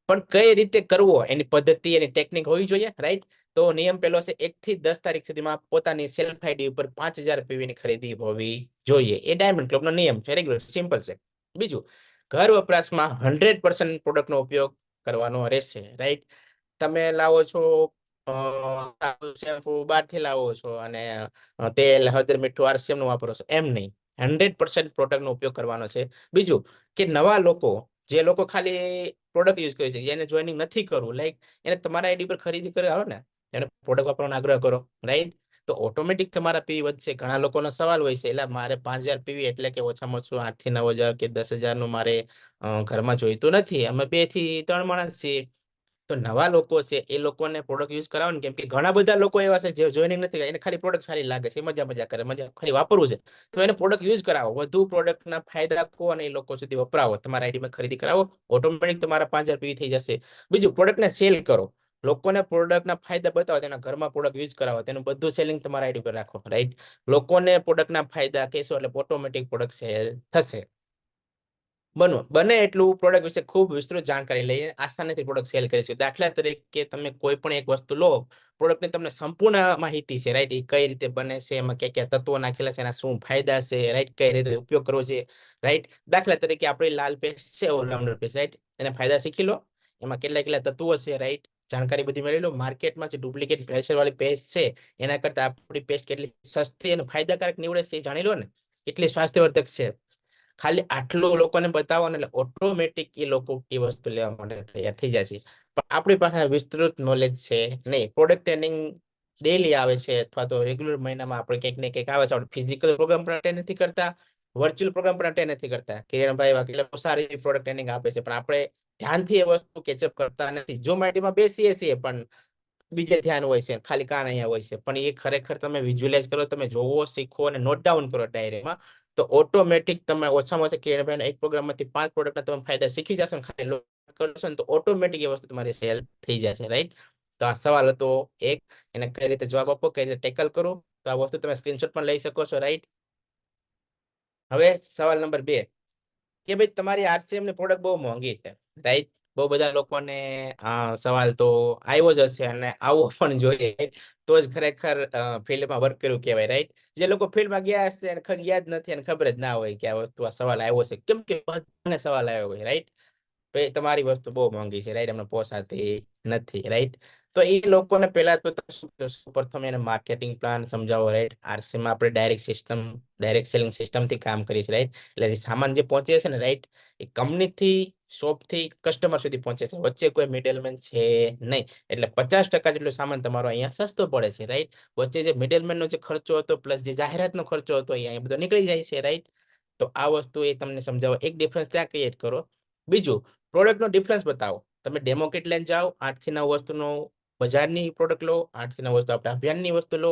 પણ કઈ રીતે કરવો, એની પદ્ધતિ, એની ટેકનિક હોવી જોઈએ, રાઈટ? તો નિયમ પહેલો છે, 1 થી 10 તારીખ સુધીમાં પોતાની સેલ્ફ આઈડી ઉપર 5000 પીવી ની ખરીદી હોવી જોઈએ. એ ડાયમંડ ક્લબનો નિયમ છે, રેગ્યુલર, સિમ્પલ છે. બીજું, ઘર વપરાશમાં 100% પ્રોડક્ટનો ઉપયોગ કરવાનો રહેશે, રાઈટ? તમે લાવો છો શેમ્પુ બહારથી લાવો છો અને તેલ, હળદર, મીઠું, આરસીએમ નું વાપરો છો, એમ નહીં. 100% પ્રોડક્ટનો ઉપયોગ કરવાનો છે. બીજું કે નવા લોકો, જે લોકો ખાલી પ્રોડક્ટ યુઝ કરે છે, જેને જોઈનિંગ નથી કરવું, લાઈક એને તમારા આઈડી પર ખરીદી કરે આવે ને, એને પ્રોડક્ટ વાપરવાનો આગ્રહ કરો, રાઈટ? તો ઓટોમેટિક તમારા પીવી વધશે. ઘણા લોકોનો સવાલ હોય છે, એટલે મારે 5000 પીવી એટલે કે ઓછામાં ઓછું 8 થી 9000 કે 10,000 નું મારે ઘરમાં જોઈતું નથી. અમે 2 થી 3 માણસ છીએ. તો નવા લોકો છે એ લોકોને પ્રોડક્ટ યુઝ કરાવો ને, કેમ કે ઘણા બધા લોકો એવા છે જે જોઈનિંગ નથી, એને ખાલી પ્રોડક્ટ સારી લાગે છે, મજા કરે, મજા ખાલી વાપરવું છે, તો એને પ્રોડક્ટ યુઝ કરાવો. વધુ પ્રોડક્ટના ફાયદા આપો અને એ લોકો સુધી વપરાવો. તમારા આઈડીમાં ખરીદી કરાવો, ઓટોમેટિક તમારા 5000 પીવી થઈ જશે. બીજું, પ્રોડક્ટને સેલ કરો. લોકોને પ્રોડક્ટના ફાયદા બતાવો, તેના ઘરમાં પ્રોડક્ટ યુઝ કરાવો, તેનું બધું સેલિંગ તમારા આઈડી પર રાખો, રાઈટ? લોકોને પ્રોડક્ટના ફાયદા કહેશો એટલે ઓટોમેટિક પ્રોડક્ટ સેલ થશે. બને એટલું પ્રોડક્ટ વિશે ખૂબ વિસ્તૃત જાણકારી લઈએ, આસાનીથી પ્રોડક્ટ સેલ કરીશું. દાખલા તરીકે તમે કોઈ પણ એક વસ્તુ લો, પ્રોડક્ટની તમને સંપૂર્ણ માહિતી છે, રાઈટ? એ કઈ રીતે બને છે, એમાં કયા કયા તત્વો નાખેલા છે, એના શું ફાયદા છે, રાઈટ? કઈ રીતે ઉપયોગ કરવો છે, રાઈટ? દાખલા તરીકે આપણી લાલ પેસ્ટ છે, ઓલરાઉન્ડર પેસ્ટ, રાઈટ? એના ફાયદા શીખી લો, એમાં કેટલા કેટલા તત્વો છે, રાઈટ? જાણકારી બધી મેળવી લો. માર્કેટમાં જે ડુપ્લિકેટ ભેળસેળ વાળી પેસ્ટ છે, એના કરતા આપણી પેસ્ટ કેટલી સસ્તી અને ફાયદાકારક નીવડે છે, એ જાણી લો ને, કેટલી સ્વાસ્થ્યવર્ધક છે. ખાલી આટલું લોકોને બતાવો ને, એટલે ઓટોમેટિક એ લોકો એ વસ્તુ લેવા માટે તૈયાર થઈ જાય છે. પણ આપણી પાસે વિસ્તૃત નોલેજ છે નહીં. પ્રોડક્ટ ટ્રેનિંગ ડેલી આવે છે, અથવા તો રેગ્યુલર મહિનામાં આપણે કંઈક ને કંઈક આવે છે. આપણે ફિઝિકલ પ્રોગ્રામ પણ અટેન્ડ નથી કરતા, વર્ચ્યુઅલ પ્રોગ્રામ પણ અટેન્ડ નથી કરતા. કિરણભાઈ વાઘેલા બહુ સારી પ્રોડક્ટ ટ્રેનિંગ આપે છે, પણ આપણે ધ્યાનથી એ વસ્તુ કેચઅપ કરતા નથી. જો માહિતીમાં બેસીએ છીએ પણ બીજે ધ્યાન હોય છે, ખાલી કાન અહીંયા હોય છે. પણ એ ખરેખર તમે વિઝ્યુઅલાઇઝ કરો, તમે જોવો, શીખો અને નોટ ડાઉન કરો ડાયરીમાં, તો ઓટોમેટિક તમે ઓછામાં ઓછા કિરણભાઈના એક પ્રોગ્રામમાંથી 5 પ્રોડક્ટના તમે ફાયદા શીખી જશો ને, ખાલી કરશો ને, તો ઓટોમેટિક એ વસ્તુ તમારી સેલ થઈ જશે, રાઈટ? તો આ સવાલ હતો એક, એને કઈ રીતે જવાબ આપો, કઈ રીતે ટેકલ કરો. તો આ વસ્તુ તમે સ્ક્રીનશોટ પણ લઈ શકો છો, રાઈટ? હવે સવાલ નંબર 2 કે ભાઈ તમારી આરસીએમ ની પ્રોડક્ટ બહુ મોંઘી છે, રાઈટ? બહુ બધા લોકોને આ સવાલ તો આવ્યો જ હશે અને આવવો પણ જોઈએ, તો જ ખરેખર ફિલ્ડમાં વર્ક કર્યું કહેવાય, રાઈટ? જે લોકો ફિલ્ડમાં ગયા હશે અને યાદ નથી અને ખબર જ ના હોય કે આ વસ્તુ, આ સવાલ આવ્યો છે, કેમ કે બધાને સવાલ આવ્યો હોય, રાઈટ? ભાઈ તમારી વસ્તુ બહુ મોંઘી છે, રાઈટ? અમને પોસાતી નથી, રાઈટ? તો એ લોકોને પહેલા તો પ્રથમ એને માર્કેટિંગ પ્લાન સમજાવો, રાઈટ? આરસીમાં આપણે ડાયરેક્ટ સેલિંગ સિસ્ટમથી કામ કરીશ, રાઈટ? એટલે જે સામાન જે પહોંચે છે ને, રાઈટ, એ કંપનીથી, શોપથી કસ્ટમર સુધી પહોંચે છે, વચ્ચે કોઈ મિડલમેન છે નહીં. એટલે 50% જેટલો સામાન તમારો અહીંયા સસ્તો પડે છે, રાઈટ? વચ્ચે જે મિડલમેનનો જે ખર્ચો હતો, પ્લસ જે જાહેરાતનો ખર્ચો હતો, એ અહીંયા બધો નીકળી જાય છે, રાઈટ? તો આ વસ્તુ એ તમને સમજાવો, એક ડિફરન્સ ત્યાં ક્રિએટ કરો. બીજું, પ્રોડક્ટનો ડિફરન્સ બતાવો. તમે ડેમો કિટ લઈને જાઓ, 8 થી 9 વસ્તુનો બજારની પ્રોડક્ટ લો, 8 થી 9 વસ્તુ આપણે અભિયાનની વસ્તુ લો,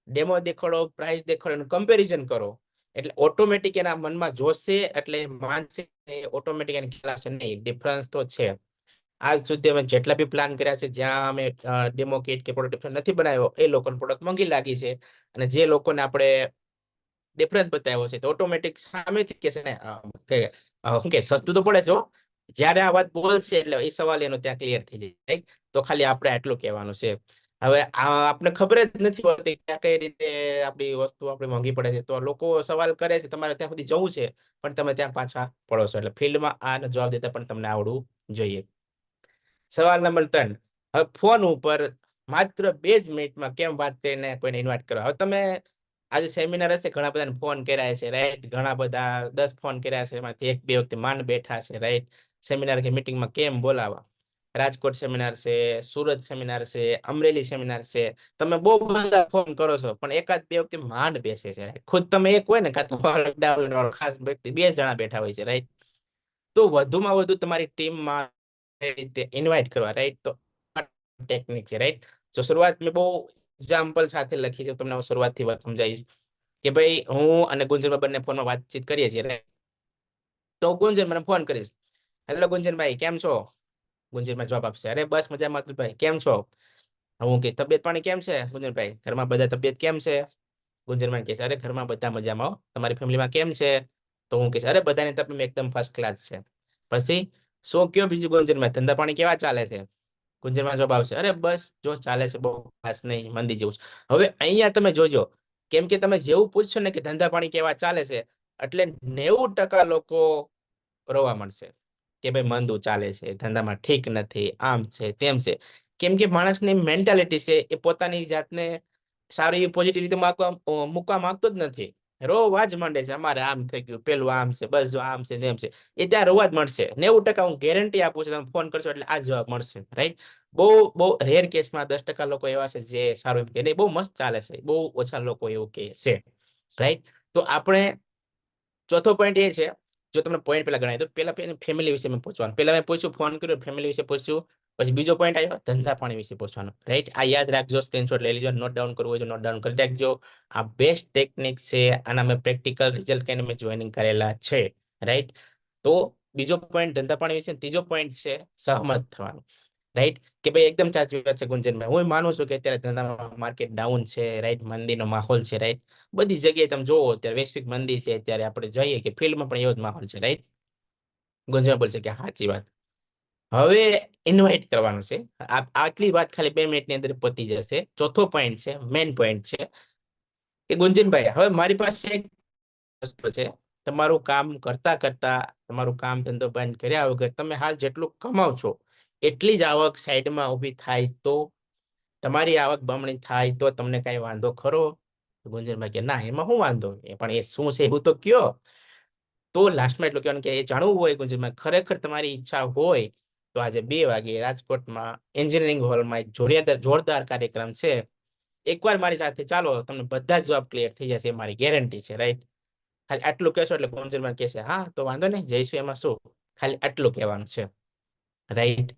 ડેમો દેખાડો, પ્રાઇસ દેખાડો, એનું કમ્પેરિઝન કરો. એટલે ઓટોમેટિક એના મનમાં જોશે, એટલે માનશે, ઓટોમેટિક એને ખ્યાલ આવશે, નહીં ડિફરન્સ તો છે. આજ સુધી અમે જેટલા બી પ્લાન કર્યા છે, જ્યાં અમે ડેમો કિટ કે પ્રોડક્ટ ડિફરન્સ નથી બનાવ્યો, એ લોકોને પ્રોડક્ટ મોંઘી લાગી છે. અને જે લોકોને આપણે ડિફરન્સ બતાવ્યો છે, તો ઓટોમેટિક સામેથી કહેશે ને કે સસ્તું તો પડે છે. જ્યારે આ વાત બોલશે એટલે એ સવાલ એનો ત્યાં ક્લિયર થઈ જાય, રાઈટ? તો ખાલી આપણે આટલું કહેવાનું છે. હવે આપણે ખબર જ નથી હોતી કે કઈ રીતે આપણી વસ્તુ આપણે મોંઘી પડે છે, તો લોકો સવાલ કરે છે તમારે ત્યાં સુધી જવું છે પણ તમે ત્યાં પાછા પડો છો. એટલે ફિલ્ડમાં આનો જવાબ દેતા પણ તમને આવડવું જોઈએ. સવાલ નંબર 3. હવે ફોન ઉપર માત્ર 2 જ મિનિટમાં કેમ વાત કરીને કોઈને ઇન્વાઇટ કરો. હવે તમે આજે સેમિનાર હશે, ઘણા બધાને ફોન કર્યા છે, રાઈટ? ઘણા બધા 10 ફોન કર્યા છે, એમાંથી 1-2 વ્યક્તિ માંડ બેઠા છે, રાઈટ? સેમિનાર કે મીટિંગમાં કેમ બોલાવા? રાજકોટ સેમિનાર છે, સુરત સેમિનાર છે, અમરેલી સેમિનાર છે, તમે બહુ બધા ફોન કરો છો પણ 1-2 વ્યક્તિ માંડ બેસે છે, right? ખુદ તમે એક હોય ને, કાં તો ખાસ વ્યક્તિ 2 જણા બેઠા હોય છે, રાઈટ? તો વધુમાં વધુ તમારી ટીમમાં એ રીતે ઇન્વાઇટ કરવા, રાઈટ? તો ટેકનિક છે, રાઈટ? જો શરૂઆત મેં બહુ એક્ઝામ્પલ સાથે લખી છે, તમને શરૂઆતથી વાત સમજાવીશ કે ભાઈ હું અને ગુંજનમાં બંને ફોનમાં વાતચીત કરીએ છીએ, રાઈટ? તો ગુંજન મને ફોન કરીશ, હેલો ગુંજનભાઈ કેમ છો? ગુંજનમાં જવાબ આપશે, અરે બસ મજામાં ભાઈ, કેમ છો? હું કે તબિયત પાણી કેમ છે ગુંજનભાઈ? ઘરમાં બધા તબિયત કેમ છે? ગુંજનભાઈ કહેશે, અરે ઘરમાં બધા મજામાં હો. તમારી ફેમિલીમાં કેમ છે? તો હું કહીશ, અરે બધાની તબિયત એકદમ ફર્સ્ટ ક્લાસ છે. પછી શું કયો બીજું ગુંજનભાઈ, ધંધા પાણી કેવા ચાલે છે? ગુંજનમાં જવાબ આવશે, અરે બસ જો ચાલે છે, બહુ ખાસ નહીં, મંદી જેવું છે. હવે અહીંયા તમે જોજો, કેમ કે તમે જેવું પૂછશો ને કે ધંધા પાણી કેવા ચાલે છે, એટલે 90% લોકો રોવા મળશે કે ભાઈ મંદુ ચાલે છે, ધંધામાં ઠીક નથી, આમ છે તેમ છે. કેમ કે માણસની મેન્ટાલિટી છે એ પોતાની જાતને સારી પોઝિટિવ રીતે મૂકવા માંગતો જ નથી. રોવા જ માંડે છે, અમારે આમ થઈ ગયું, પેલું આમ છે, બસ જો આમ છે તેમ છે. એ ત્યાં રોવા જ મળશે. 90% હું ગેરંટી આપું છું, તમે ફોન કરશો એટલે આ જવાબ મળશે, રાઈટ? બહુ બહુ રેર કેસમાં 10% લોકો એવા છે જે સારું એમ કે નહીં, બહુ મસ્ત ચાલે છે. બહુ ઓછા લોકો એવું કે છે, રાઈટ? તો આપણે ચોથો પોઈન્ટ એ છે, જો તમને પોઈન્ટ પેલા ગણાય તો પેલા ફેમિલી વિશે મેં પૂછવાનું. પેલા મેં પૂછ્યું, ફોન કર્યો, ફેમિલી વિશે પૂછ્યું. પછી બીજો પોઈન્ટ આવ્યો ધંધા પાણી વિશે પૂછવાનો, રાઈટ? આ યાદ રાખજો, સ્ક્રીનશોટ લઈ લેજો, નોટ ડાઉન કરવું હોય તો નોટ ડાઉન કરી રાખજો. આ બેસ્ટ ટેકનિક છે, આના મેં પ્રેક્ટિકલ રિઝલ્ટ કહીને મેં જોઈનિંગ કરેલા છે, રાઈટ? તો બીજો પોઈન્ટ ધંધા પાણી વિશે, ત્રીજો પોઈન્ટ છે સહમત થવાનું, રાઈટ? કે ભાઈ એકદમ સાચી વાત છે ગુંજનભાઈ, હું માનું છું કે અત્યારે ધંધામાં માર્કેટ ડાઉન છે, રાઈટ? મંદીનો માહોલ છે, રાઈટ? બધી જગ્યાએ તમે જોવો અત્યારે વૈશ્વિક મંદી છે, અત્યારે આપણે જઈએ કે ફિલ્ડમાં પણ એવો જ માહોલ છે, રાઈટ? ગુંજન બોલશે કે સાચી વાત. હવે ઇન્વાઇટ કરવાનું છે. આટલી વાત ખાલી 2 મિનિટની અંદર પતી જશે. ચોથો પોઈન્ટ છે, મેઇન પોઈન્ટ છે કે ગુંજનભાઈ હવે મારી પાસે એક વસ્તુ છે, તમારું કામ કરતા કરતા, તમારું કામ ધંધો બંધ કર્યા વગર તમે હાલ જેટલું કમાવ છો એટલી જ આવક સાઈડમાં ઊભી થાય તો, તમારી આવક બમણી થાય તો તમને કઈ વાંધો ખરો? ગુંજનભાઈ કે ના, એમાં શું વાંધો? પણ એ શું છે એવું તો કયો. તો લાસ્ટમાં એટલું કહેવાનું કે એ જાણવું હોય ગુંજનભાઈ, ખરેખર તમારી ઈચ્છા હોય તો આજે 2 વાગે રાજકોટમાં એન્જિનિયરિંગ હોલમાં એક જોરદાર કાર્યક્રમ છે. એકવાર મારી સાથે ચાલો, તમને બધા જ જવાબ ક્લિયર થઈ જશે, એ મારી ગેરંટી છે, રાઈટ? ખાલી આટલું કહેશો એટલે ગુંજનભાઈ કહેશે હા તો વાંધો નહીં, જઈશું, એમાં શું. ખાલી આટલું કહેવાનું છે, રાઈટ?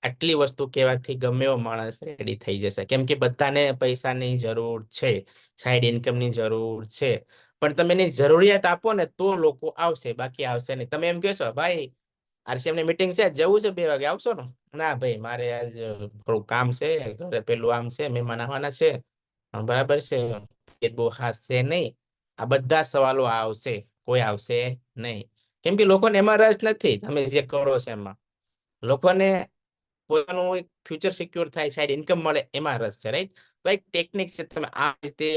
આટલી વસ્તુ કહેવાથી ગમે એવો માણસ રેડી થઈ જશે, કેમ કે બધાને પૈસાની જરૂર છે, સાઈડ ઇન્કમની જરૂર છે. પણ તમે એની જરૂરિયાત આપો ને તો લોકો આવશે, બાકી આવશે નહીં. તમે એમ કહેશો ભાઈ RCM ની મીટિંગ છે, જવું છે 2 વાગે, આવશો ને? ના ભાઈ મારે આજ થોડું કામ છે, ઘરે પેલું આમ છે, મહેમાન આવવાના છે, બરાબર છે, એ બહુ ખાસ છે નહીં. આ બધા સવાલો આવશે, કોઈ આવશે નહીં. કેમ કે લોકોને એમાં રસ નથી તમે જે કરો છો એમાં. લોકોને પોતાનું એક ફ્યુચર સિક્યોર થાય, સાઈડ ઇન્કમ મળે, એમાં રસ છે, રાઈટ? તો એક ટેકનિક છે, તમે આ રીતે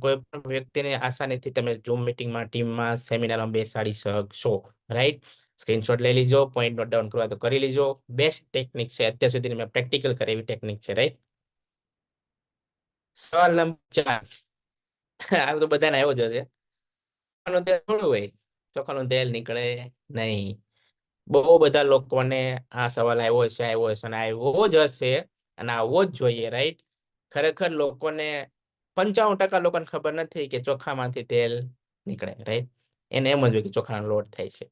કોઈ પણ વ્યક્તિને આસાનીથી તમે ઝૂમ મીટિંગમાં, ટીમમાં, સેમિનારમાં બેસાડી શકશો, રાઈટ? સ્ક્રીનશોટ લઈ લીજો, પોઈન્ટ નોટ ડાઉન કરવા તો કરી લીજો. બેસ્ટ ટેકનિક છે, અત્યાર સુધી મેં પ્રેક્ટિકલ કરી એવી ટેકનિક છે, રાઈટ? સવાલ નંબર 4. આ તો બધાને આવ્યો જ હશે. ચોખાનું તેલ થોડું હોય, ચોખાનું તેલ નીકળે નહીં. બહુ બધા લોકોને આ સવાલ આવ્યો છે, અને આવ્યો જ હશે, અને આવવો જ જોઈએ, રાઈટ? ખરેખર લોકોને 95% લોકોને ખબર નથી કે ચોખામાંથી તેલ નીકળે, રાઈટ? એને એમ જ હોય કે ચોખાનો લોટ થાય છે.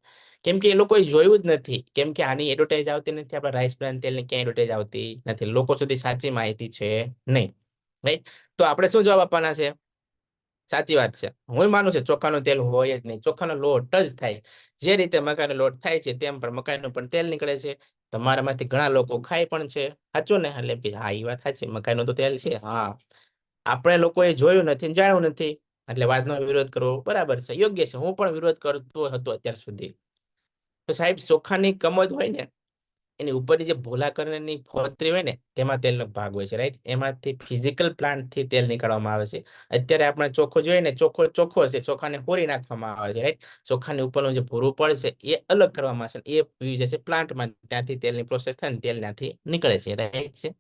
કેમ કે એ લોકોએ જોયું જ નથી, કેમ કે આની એડવર્ટાઇઝ આવતી નથી, આપણા રાઈસ બ્રાન તેલની ક્યાંય એડવર્ટાઇઝ આવતી નથી, લોકો સુધી સાચી માહિતી છે નહીં, રાઈટ? તો આપણે શું જવાબ આપવાના છે? સાચી વાત છે, હું માનું છું ચોખાનું તેલ હોય જ નહીં, ચોખાનો લોટ જ થાય. જે રીતે મકાઈનો લોટ થાય છે તેમ પણ મકાઈનું પણ તેલ નીકળે છે. તમારામાંથી ઘણા લોકો ખાય પણ છે, સાચું ને? એટલે હા એ વાત સાચી, મકાઈનું તો તેલ છે. હા, આપણે લોકોએ જોયું નથી ને જાણ્યું નથી, એટલે વાતનો વિરોધ કરવો બરાબર છે, યોગ્ય છે. હું પણ વિરોધ કરતો હતો અત્યાર સુધી. તો સાહેબ ચોખાની કમોદ હોય ને એની ઉપરની જે ભોલા કલરની ફોતરી હોય ને તેમાં તેલનો ભાગ હોય છે, રાઈટ. એમાંથી ફિઝિકલ પ્લાન્ટથી તેલ નીકાળવામાં આવે છે. અત્યારે આપણે ચોખ્ખો જોઈએ ને, ચોખ્ખો ચોખ્ખો છે, ચોખાને કોરી નાખવામાં આવે છે, રાઈટ. ચોખાની ઉપરનું જે ભૂરું પડે છે એ અલગ કરવામાં આવે છે, એ યુઝ છે પ્લાન્ટમાં, ત્યાંથી તેલની પ્રોસેસ થાય ને તેલ ત્યાંથી નીકળે છે, રાઈટ છે.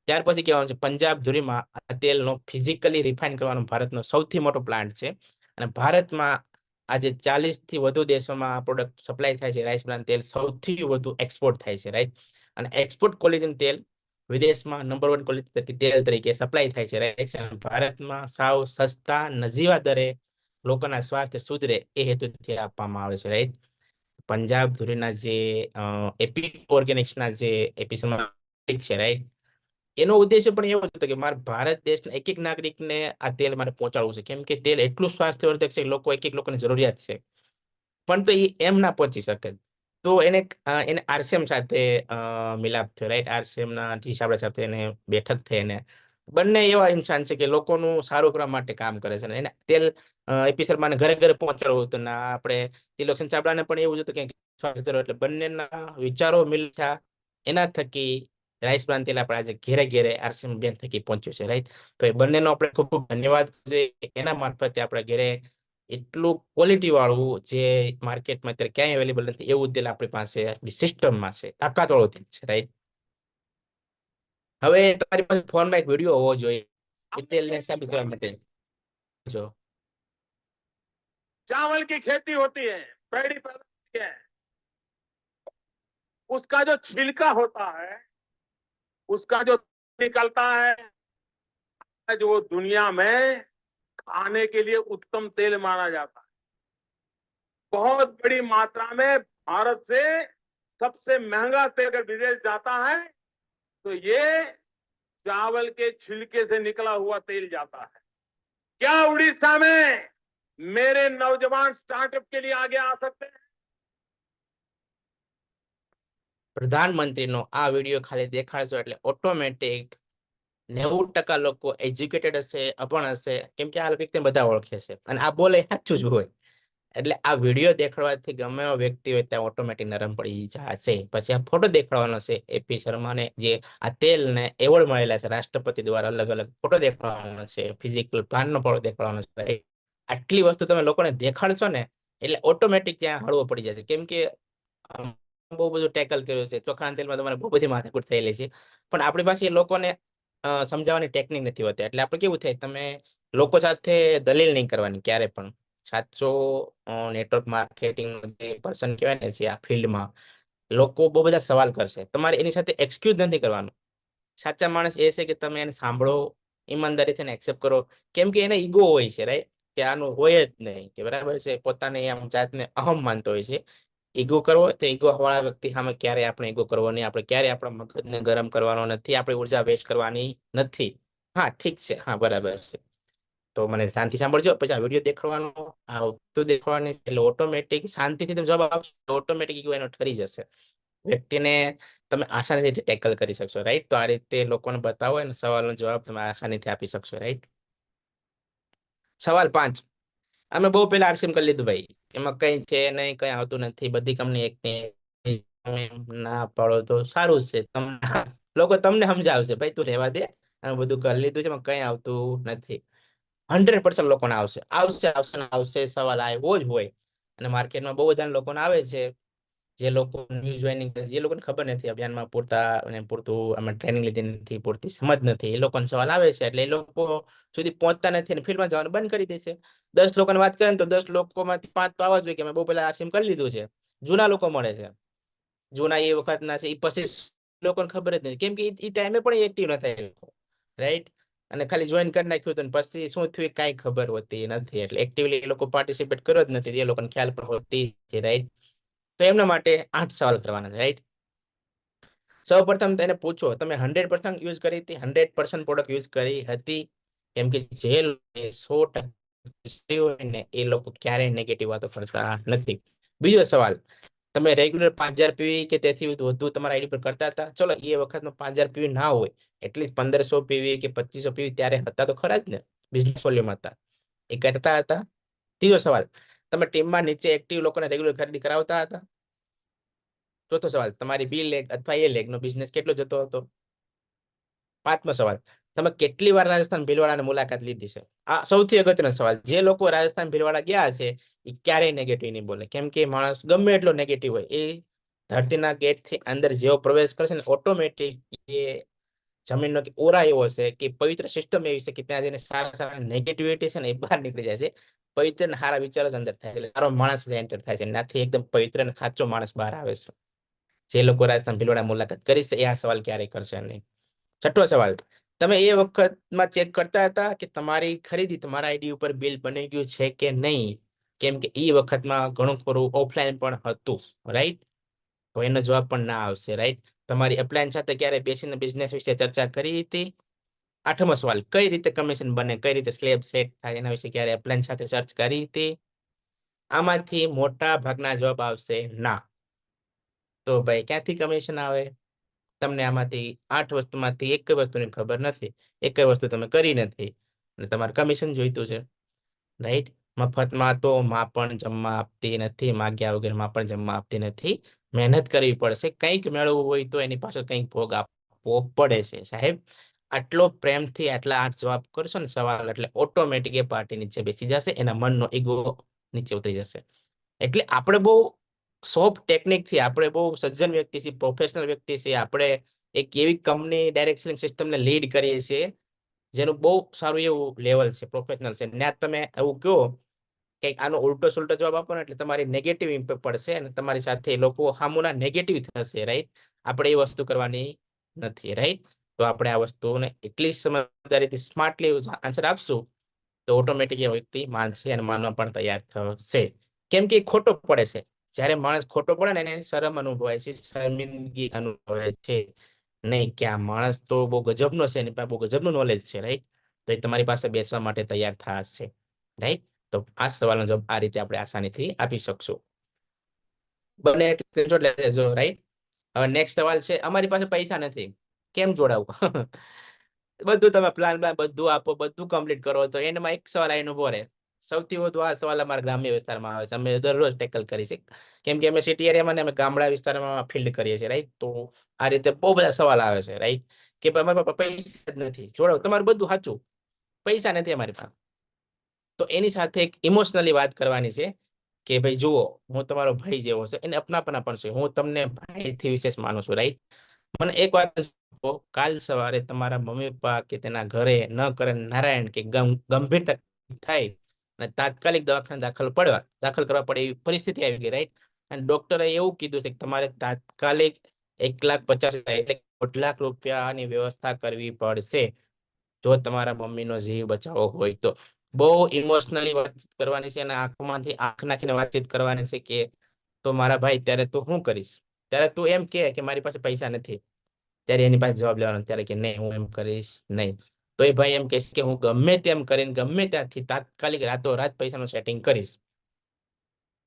ત્યાર પછી કહેવાનું છે પંજાબ ધુરીમાં આ તેલનો ફિઝિકલી રિફાઇન કરવાનો ભારતનો સૌથી મોટો પ્લાન્ટ છે. અને ભારતમાં આજે 40 થી વધુ દેશોમાં આ પ્રોડક્ટ સપ્લાય થાય છે. રાઈસ બ્રાન તેલ સૌથી વધુ એક્સપોર્ટ થાય છે, રાઈટ. અને એક્સપોર્ટ ક્વોલિટીનું તેલ વિદેશમાં નંબર 1 ક્વોલિટી તેલ તરીકે સપ્લાય થાય છે, રાઈટ. અને ભારતમાં સાવ સસ્તા નજીવા દરે લોકોના સ્વાસ્થ્ય સુધરે એ હેતુથી આપવામાં આવે છે, રાઈટ. પંજાબ ધુરીના જે એપિક ઓર્ગેનિક્સના જે એપિસોડમાં છે, રાઈટ. એનો ઉદ્દેશ્ય પણ એવો હતો કે મારે ભારત દેશના એક એક નાગરિકને આ તેલ મારે પહોંચાડવું છે, કેમ કે તેલ એટલું સ્વાસ્થ્યવર્ધક છે, લોકો એક એક લોકોની જરૂરિયાત છે. પણ તો એ એમ ના પહોંચી શકે, તો એને આરસીએમ સાથે મિલાપ થયો, રાઈટ. આરસીએમ ના હિસાબે સાથે એને બેઠક થઈ, અને બંને એવા ઇન્સાન છે કે લોકોનું સારું કરવા માટે કામ કરે છે. એને તેલ એપિસોડમાં ઘરે ઘરે પહોંચાડવું હતું, ને આપણે તિલોચન ચાવડાને પણ એવું જ હતું કે સ્વાસ્થ્ય, એટલે બંનેના વિચારો મિલ્યા, એના થકી રાઈસ બ્રાન તેલ આપણે આજે ઘેરે ઘેરે આરસીએમ બેન થકી પહોંચ્યું છે, રાઈટ. તો એ બંનેનો આપણે ખૂબ ખૂબ ધન્યવાદ કરીએ. એના મારફતે આપણે ઘેરે એટલું ક્વોલિટી વાળું જે માર્કેટમાં અત્યારે ક્યાંય અવેલેબલ નથી એવું તેલ આપણી પાસે સિસ્ટમમાં છે, તાકાત વાળું તેલ છે, રાઈટ. હવે તમારી પાસે ફોનમાં એક વિડીયો હોવો જોઈએ એ તેલને સાબિત કરવા માટે. જો चावल की खेती होती है, पैडी पैदा होती है, उसका जो छिलका होता है, उसका जो निकलता है, जो दुनिया में खाने के लिए उत्तम तेल माना जाता है। बहुत बड़ी मात्रा में भारत से सबसे महंगा तेल अगर विदेश जाता है तो ये चावल के छिलके से निकला हुआ तेल जाता है। क्या उड़ीसा में मेरे नौजवान स्टार्टअप के लिए आगे आ सकते हैं? પ્રધાનમંત્રીનો આ વિડીયો ખાલી દેખાડશો એટલે ઓટોમેટિક 90% લોકો એજ્યુકેટેડ હશે, અભણ હશે, કેમ કે આ વ્યક્તિને બધા ઓળખે છે અને આ બોલે સાચું જ હોય. એટલે આ વિડીયો દેખાડવાથી ગમે એવો વ્યક્તિ હોય ત્યાં ઓટોમેટિક નરમ પડી જશે. પછી આ ફોટો દેખાડવાનો છે એપી શર્માને, જે આ તેલને એવોર્ડ મળેલા છે રાષ્ટ્રપતિ દ્વારા, અલગ અલગ ફોટો દેખાડવાનો છે, ફિઝિકલ પ્લાનનો ફોટો દેખાડવાનો છે. આટલી વસ્તુ તમે લોકોને દેખાડશો ને એટલે ઓટોમેટિક ત્યાં હળવો પડી જશે, કેમ કે બહુ બધું ટેકલ કર્યું છે. ચોખાના તેલમાં તમારે બહુ બધી માથાકૂટ થયેલી છે, પણ આપણી પાસે લોકોને સમજાવવાની ટેકનિક નથી હોતી. એટલે આપણે કેવું થાય, તમે લોકો સાથે દલીલ નહીં કરવાની ક્યારે પણ. સાચો નેટવર્ક માર્કેટિંગ જે પર્સન કહેવાય ને, જે આ ફિલ્ડમાં લોકો બહુ બધા સવાલ કરશે, તમારે એની સાથે એક્સક્યુઝ નથી કરવાનું. સાચા માણસ એ છે કે તમે એને સાંભળો, ઈમાનદારીથી એને એક્સેપ્ટ કરો, કેમ કે એને ઈગો હોય છે, રાઈટ. કે આનું હોય જ નહીં, કે બરાબર છે, પોતાને આમ જાતને અહમ માનતો હોય છે. ઈગો કરવો તો ઈગો વાળા વ્યક્તિ સામે ક્યારેય આપણે ઈગો કરવો નહીં, આપણે ક્યારેય આપણા મગજને ગરમ કરવાનો નથી, આપણી ઉર્જા વેસ્ટ કરવાની નથી. હા ઠીક છે, હા બરાબર છે, તો મને શાંતિ સાંભળજો, પછી આ વિડીયો દેખાડવાનો, આ વસ્તુ દેખાડવાની, એટલે ઓટોમેટિક શાંતિથી તમે જવાબ આપશો, ઓટોમેટિક ઈગો એનો ઠરી જશે. વ્યક્તિને તમે આસાનીથી ટેકલ કરી શકશો, રાઈટ. તો આ રીતે લોકોને બતાવો અને સવાલનો જવાબ તમે આસાનીથી આપી શકશો, રાઈટ. સવાલ 5, અમે બહુ પેલા આરસીએમ કરી લીધું ભાઈ, એમાં કઈ છે નહીં, કઈ આવતું નથી, બધી કંપની એક ના પાડો તો સારું છે, લોકો તમને સમજાવશે ભાઈ તું રહેવા દે, અમે બધું કરી લીધું છે, એમાં કઈ આવતું નથી. 100% લોકોને આવશે, આવશે, આવશે ને આવશે. સવાલ આવ્યો જ હોય. અને માર્કેટમાં બહુ બધા લોકોને આવે છે, જે લોકો ન્યૂ જોઈનિંગ કરે, જે લોકોને ખબર નથી, અભિયાનમાં પૂરતું અમે ટ્રેનિંગ લીધી નથી, પૂરતી સમજ નથી, એ લોકોને સવાલ આવે છે, એટલે એ લોકો સુધી પહોંચતા નથી અને ફિલ્ડમાં જવાનું બંધ કરી દેશે. 10 લોકોને વાત કરે ને તો 10 લોકોમાંથી 5 તો આવા જ હોય કે અમે બહુ પેલા આરસીએમ કરી લીધું છે. જૂના લોકો મળે છે, જૂના એ વખતના છે, એ પછી લોકોને ખબર જ નથી, કેમ કે એ ટાઈમે પણ એક્ટિવ ન થાય, રાઈટ. અને ખાલી જોઈન કરી નાખ્યું હતું, પછી શું થયું કાંઈ ખબર હોતી નથી, એટલે એક્ટિવલી એ લોકો પાર્ટિસિપેટ કર્યો જ નથી, એ લોકોને ખ્યાલ પણ હોતી છે, રાઈટ. તો એમના માટે 8 સવાલ કરવાના છે, રાઈટ. સૌ પ્રથમ તેને પૂછો, તમે 100% યુઝ કરી હતી, 100% પ્રોડક્ટ યુઝ કરી હતી? કેમ કે જે 100% હોય ને એ લોકો ક્યારેય નેગેટિવ વાતો કરતા નથી. બીજો સવાલ, તમે રેગ્યુલર 5000 પીવી કે તેથી વધુ તમારા આઈડી પર કરતા હતા? ચલો એ વખતનો 5000 પીવી ના હોય, એટલીસ્ટ 1500 પીવી કે 2500 પીવી ત્યારે હતા તો ખરા જ ને, બિઝનેસ વોલ્યુમ હતા, એ કરતા હતા? ત્રીજો સવાલ, તમે ટીમમાં નીચે એક્ટિવ લોકોને રેગ્યુલર ખરીદી કરાવતા હતા? ચોથો સવાલ, તમારી બી લેગ અથવા એ લેગ નો બિઝનેસ કેટલો જતો હતો? પાંચમો સવાલ, તમે કેટલી વાર રાજસ્થાન ભીલવાડાની મુલાકાત લીધી છે? આ સૌથી અગત્યનો સવાલ. જે લોકો રાજસ્થાન ભીલવાડા ગયા હશે એ ક્યારેય નેગેટિવ નહીં બોલે, કેમ કે માણસ ગમે એટલો નેગેટિવ હોય, એ ધરતીના ગેટ થી અંદર જેવો પ્રવેશ કરશે ને ઓટોમેટિક એ જમીનનો ઓરા એવો છે કે પવિત્ર સિસ્ટમ એવી છે કે ત્યાં જઈને સારા સારા નેગેટિવિટી છે ને એ બહાર નીકળી જાય છે. પવિત્ર ને સારા વિચારો જ અંદર થાય છે, એટલે સારો માણસ એન્ટર થાય છે, ત્યાંથી એકદમ પવિત્ર અને સાચો માણસ બહાર આવે છે. જે લોકો રાજસ્થાન ભીલવાડા મુલાકાત કરી છે એ આ સવાલ ક્યારેય કરશે નહીં. છઠ્ઠો સવાલ, તમે એ વખતમાં ચેક કરતા હતા કે તમારી ખરીદી તમારા આઈડી ઉપર બિલ બની ગયું છે કે નહીં? કેમ કે એ વખતમાં ઘણું ખરું ઓફલાઈન પણ હતું, રાઈટ? તો એનો જવાબ પણ ના આવશે, રાઈટ? તમારી અપલાયન સાથે ક્યારે બેસીને બિઝનેસ વિશે ચર્ચા કરી હતી? આઠમો સવાલ, કઈ રીતે કમિશન બને, કઈ રીતે સ્લેબ સેટ થાય, એના વિશે ક્યારે અપલાયન સાથે સર્ચ કરી હતી? આમાંથી મોટા ભાગના જવાબ આવશે ના. તો ભાઈ ક્યાંથી કમિશન આવે? તમને આમાંથી 8 વસ્તુમાંથી એક વસ્તુની ખબર નથી, એક વસ્તુ તમે કરી નથી અને તમારે કમિશન જોઈતું છે, રાઈટ? મફતમાં તો માં પણ જમવા આપતી નથી, માગ્યા વગર માં પણ જમવા આપતી નથી. મહેનત કરવી પડશે, કંઈક મેળવવું હોય તો એની પાછળ કંઈક ભોગ આપવો પડે છે, સાહેબ. આટલો પ્રેમથી આટલા 8 જવાબ કરશો ને સવાલ, એટલે ઓટોમેટિક એ પાર્ટી નીચે બેસી જશે, એના મનનો ઈગો નીચે ઉતરી જશે. એટલે આપણે બહુ સોફ્ટ ટેકનિકથી, આપણે બહુ સજ્જન વ્યક્તિ છીએ, પ્રોફેશનલ વ્યક્તિ છીએ, આપણે એક એવી કંપની ડાયરેક્ટ સેલિંગ સિસ્ટમને લીડ કરીએ છીએ જેનું બહુ સારું એવું લેવલ છે, પ્રોફેશનલ છે. ત્યાં તમે એવું કહો કે આનો ઉલટો સુલટો જવાબ આપો ને એટલે તમારી નેગેટિવ ઇમ્પેક્ટ પડશે અને તમારી સાથે લોકો સામુના નેગેટિવ થશે, રાઈટ? આપણે એ વસ્તુ કરવાની નથી, રાઈટ? તો આપણે આ વસ્તુને એટલી સમજદારીથી સ્માર્ટલી આન્સર આપશું તો ઓટોમેટિક એ વ્યક્તિ માનશે અને માનવા પણ તૈયાર થશે. કેમ કે એ ખોટો પડે છે. જ્યારે માણસ ખોટો પડે ને એને શરમ અનુભવાય છે, શર્મિંદગી અનુભવાય છે. નહીં કે આ માણસ તો બહુ ગજબનો છે, એની પાસે બહુ ગજબનું નોલેજ છે, રાઈટ? તો એ તમારી પાસે બેસવા માટે તૈયાર થશે, રાઈટ? તો આ સવાલનો જવાબ આ રીતે આપણે આસાનીથી આપી શકશું. બને એટલે સ્ક્રીનશોટ લઈ લેજો, રાઈટ? હવે નેક્સ્ટ સવાલ છે, અમારી પાસે પૈસા નથી, કેમ જોડાવું? બધું તમે પ્લાન બધું આપો, બધું કમ્પ્લીટ કરો, તો એન્ડમાં એક સવાલ આવીને ઉભો રહે. સૌથી વધુ આ સવાલ અમારા ગ્રામ્ય વિસ્તારમાં આવે છે, અમે દરરોજ ટેકલ કરી છે, કેમ કે અમે સિટી એરિયામાં ને અમે ગામડા વિસ્તારમાં ફિલ્ડ કરીએ છીએ, રાઈટ? તો આ રીતે બહુ બધા સવાલ આવે છે, રાઈટ? કે અમારી પાસે પૈસા જ નથી, જોડાવ. તમારું બધું સાચું, પૈસા નથી અમારી પાસે. તો એની સાથે એક ઇમોશનલી વાત કરવાની છે કે ભાઈ જુઓ, હું તમારો ભાઈ જેવો છે, એને અપનાપના પણ છે, હું તમને ભાઈથી વિશેષ માનું છું, રાઈટ? મને એક વાત કહો, કાલ સવારે તમારા મમ્મી પપ્પા કે તેના ઘરે ન કરે નારાયણ કે ગંભીર તકલીફ થાય અને તાત્કાલિક દવાખાને દાખલ કરવા પડે એવી પરિસ્થિતિ આવી ગઈ, રાઈટ? અને ડોક્ટરે એવું કીધું છે કે તમારે તાત્કાલિક 1,50,000 એટલે 1,00,000 રૂપિયાની વ્યવસ્થા કરવી પડશે જો તમારા મમ્મીનો જીવ બચાવવો હોય તો. બહુ ઇમોશનલી વાતચીત કરવાની છે અને આંખમાંથી આંખ નાખીને વાતચીત કરવાની છે કે તો મારા ભાઈ ત્યારે તું શું કરીશ? ત્યારે તું એમ કે મારી પાસે પૈસા નથી, ત્યારે એની પાસે જવાબ લેવાનો, ત્યારે કે નહીં હું એમ કરીશ નહીં. તો એ ભાઈ એમ કહેશે કે હું ગમે તેમ કરીને ગમે ત્યાંથી તાત્કાલિક રાતોરાત પૈસાનું સેટિંગ કરીશ.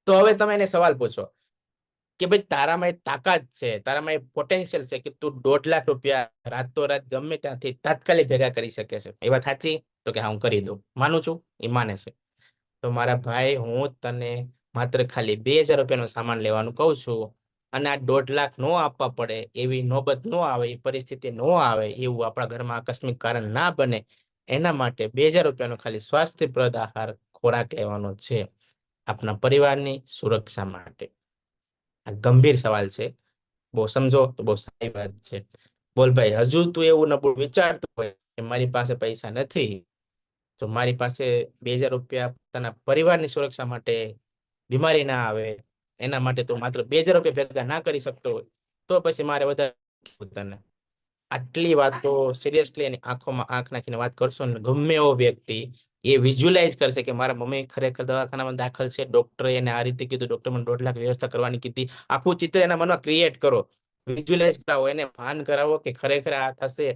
તો હવે તમે એને સવાલ પૂછો કે ભાઈ તારામાં એ તાકાત છે, તારામાં એ પોટેન્શિયલ છે કે તું 1,50,000 રૂપિયા રાતોરાત ગમે ત્યાંથી તાત્કાલિક ભેગા કરી શકે છે, એ વાત સાચી? તો કે હા હું કરી દઉં, માનું છું, એ માને છે. તો મારા ભાઈ હું તને માત્ર ખાલી 2,000 રૂપિયાનો સામાન લેવાનું કહું છું અને આ 1,50,000 નો આપવા પડે એવી નોબત નો આવે, એ પરિસ્થિતિ નો આવે, એવું આપણા ઘરમાં આકસ્મિક કારણ ના બને, એના માટે 2,000 રૂપિયાનો ખાલી સ્વાસ્થ્યપ્રદ આહાર ખોરાક લેવાનો છે આપના પરિવારની સુરક્ષા માટે. આ ગંભીર સવાલ છે, બહુ સમજો તો બહુ સારી વાત છે. બોલ ભાઈ, હજુ તું એવું નબળું વિચારતું હોય કે મારી પાસે પૈસા નથી, તો મારી પાસે 2,000 રૂપિયા પોતાના પરિવારની સુરક્ષા માટે, બીમારી ના આવે એના માટે તો માત્ર 2,000 રૂપિયા ભેગા ના કરી શકતો હોય તો પછી મારે વધારે તને આટલી વાતો સિરિયસલી એની આંખોમાં આંખ નાખીને વાત કરશો ને ગમે એવો વ્યક્તિ એ વિઝ્યુલાઇઝ કરશે કે મારા મમ્મી ખરેખર દવાખાનામાં દાખલ છે, ડોક્ટરે એને આ રીતે કીધું, ડોક્ટર મને 1,50,000 વ્યવસ્થા કરવાની કીધી. આખું ચિત્ર એના મનમાં ક્રિએટ કરો, વિઝ્યુલાઇઝ કરાવો, એને ભાન કરાવો કે ખરેખર આ થશે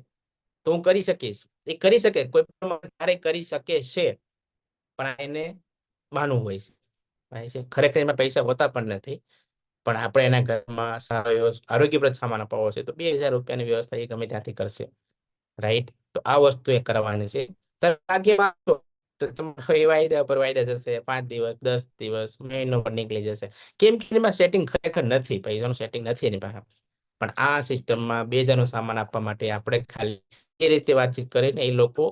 તો હું કરી શકીશ. એ કરી શકે, કોઈ પણ કરી શકે છે, પણ એને માનવું હોય છે, ખરેખર એમાં પૈસા હોતા પણ નથી, પણ આપણે એના ઘરમાં સારો એવો આરોગ્યપ્રદ સામાન અપાવવો છે તો 2,000 રૂપિયાની વ્યવસ્થા એ ગમે ત્યાંથી કરશે, રાઈટ? તો આ વસ્તુ એ કરવાની છે. તો તમારો એ વાયદા પર વાયદા જશે, 5 દિવસ, 10 દિવસ, મહિનો પર નીકળી જશે. કેમ કે એમાં સેટિંગ ખરેખર નથી, પૈસાનું સેટિંગ નથી એની પાસે. પણ આ સિસ્ટમમાં 2 હજારનો સામાન આપવા માટે આપણે ખાલી એ રીતે વાતચીત કરીને એ લોકો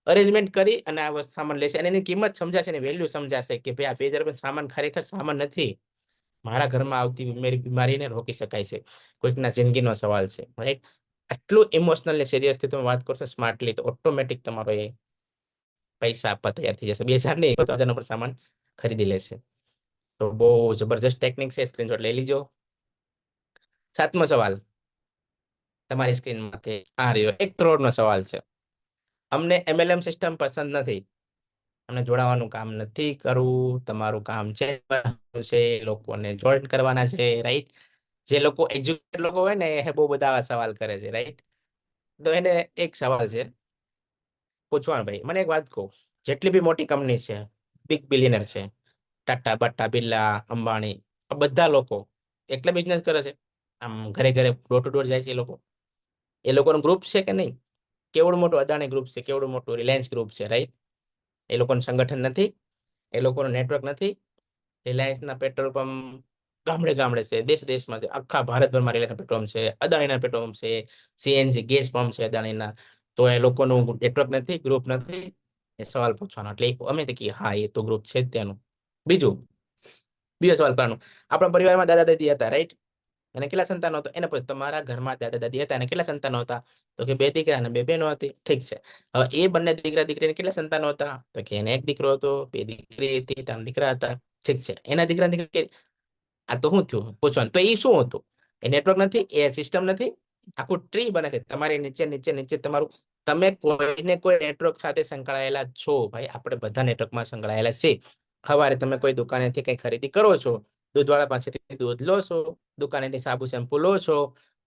અરેન્જમેન્ટ કરી અને આ વસ્તુ સામાન લેશે અને એની કિંમત સમજાશે ને વેલ્યુ સમજાશે કે ભાઈ આ 2 હજાર રૂપિયા સામાન ખરેખર સામાન નથી, મારા ઘરમાં આવતી બીમારીને રોકી શકાય છે, કોઈકના જિંદગીનો સવાલ છે, રાઈટ? આટલું ઇમોશનલ ને સિરિયસથી તમે વાત કરશો સ્માર્ટલી, તો ઓટોમેટિક તમારો એ પૈસા આપવા તૈયાર થઈ જશે. 2 હજાર નહીં, 5000 પર સામાન ખરીદી લેશે. તો બહુ જબરજસ્ત ટેકનિક છે, સ્ક્રીનશોટ લઈ લીજો. 7મો સવાલ તમારી સ્ક્રીનમાંથી આ રહ્યો, 1 કરોડનો સવાલ છે. અમને MLM સિસ્ટમ પસંદ નથી, અમને જોડાવાનું કામ નથી કરવું, તમારું કામ છે લોકોને જોઈન કરવાના છે, રાઈટ? જે લોકો એજ્યુકેટેડ લોકો હોય ને એ બહુ બધા આવા સવાલ કરે છે, રાઈટ? તો એને એક સવાલ છે પૂછવાનું, ભાઈ મને એક વાત કહું, જેટલી બી મોટી કંપની છે, બિગ બિલિયનર છે, ટાટા, બાટા, બિરલા, અંબાણી, આ બધા લોકો એકલા બિઝનેસ કરે છે? આમ ઘરે ઘરે ડોર ટુ ડોર જાય છે એ લોકોનું ગ્રુપ છે કે નહીં? કેવડું મોટું અદાણી ગ્રુપ છે, કેવડું મોટું રિલાયન્સ ગ્રુપ છે, રાઈટ? એ લોકોનું સંગઠન નથી, એ લોકોનું નેટવર્ક નથી. રિલાયન્સના પેટ્રોલ પંપ ગામડે ગામડે છે, દેશ દેશમાં છે, આખા ભારતભરમાં રિલાયન્સ પેટ્રોલ પંપ છે, અદાણીના પેટ્રોલ પંપ છે, CNG ગેસ પંપ છે અદાણીના. તો એ લોકોનું નેટવર્ક નથી, ગ્રુપ નથી. એ સવાલ પૂછવાનો એટલે અમે તો કહીએ હા એ તો ગ્રુપ છે જ ત્યાંનું. બીજો સવાલ કરવાનો, આપણા પરિવારમાં દાદા દાદી હતા, રાઈટ? એને કેટલા સંતાનો હતા? એને પૂછો તમારા ઘરમાં દાદા દાદી હતા, એને કેટલા સંતાનો હતા? તો કે 2 દીકરા અને 2 બહેનો હતી. ઠીક છે, હવે એ બંને દીકરા દીકરીને કેટલા સંતાનો હતા? તો કે એને 1 દીકરો હતો, 2 દીકરી હતી, 3 દીકરા હતા. ઠીક છે, એના દીકરા દીકરી આ તો શું થયું પૂછવાનું? તો એ શું હતું? એ નેટવર્ક નથી, એ સિસ્ટમ નથી, આખું ટ્રી બને છે તમારી નીચે નીચે નીચે તમારું. તમે કોઈને કોઈ નેટવર્ક સાથે સંકળાયેલા છો, ભાઈ આપણે બધા નેટવર્કમાં સંકળાયેલા છે. સવારે તમે કોઈ દુકાનેથી કઈ ખરીદી કરો છો, દૂધવાળા પાસેથી દૂધ લો છો, દુકાનેથી સાબુ શેમ્પુ લો છો,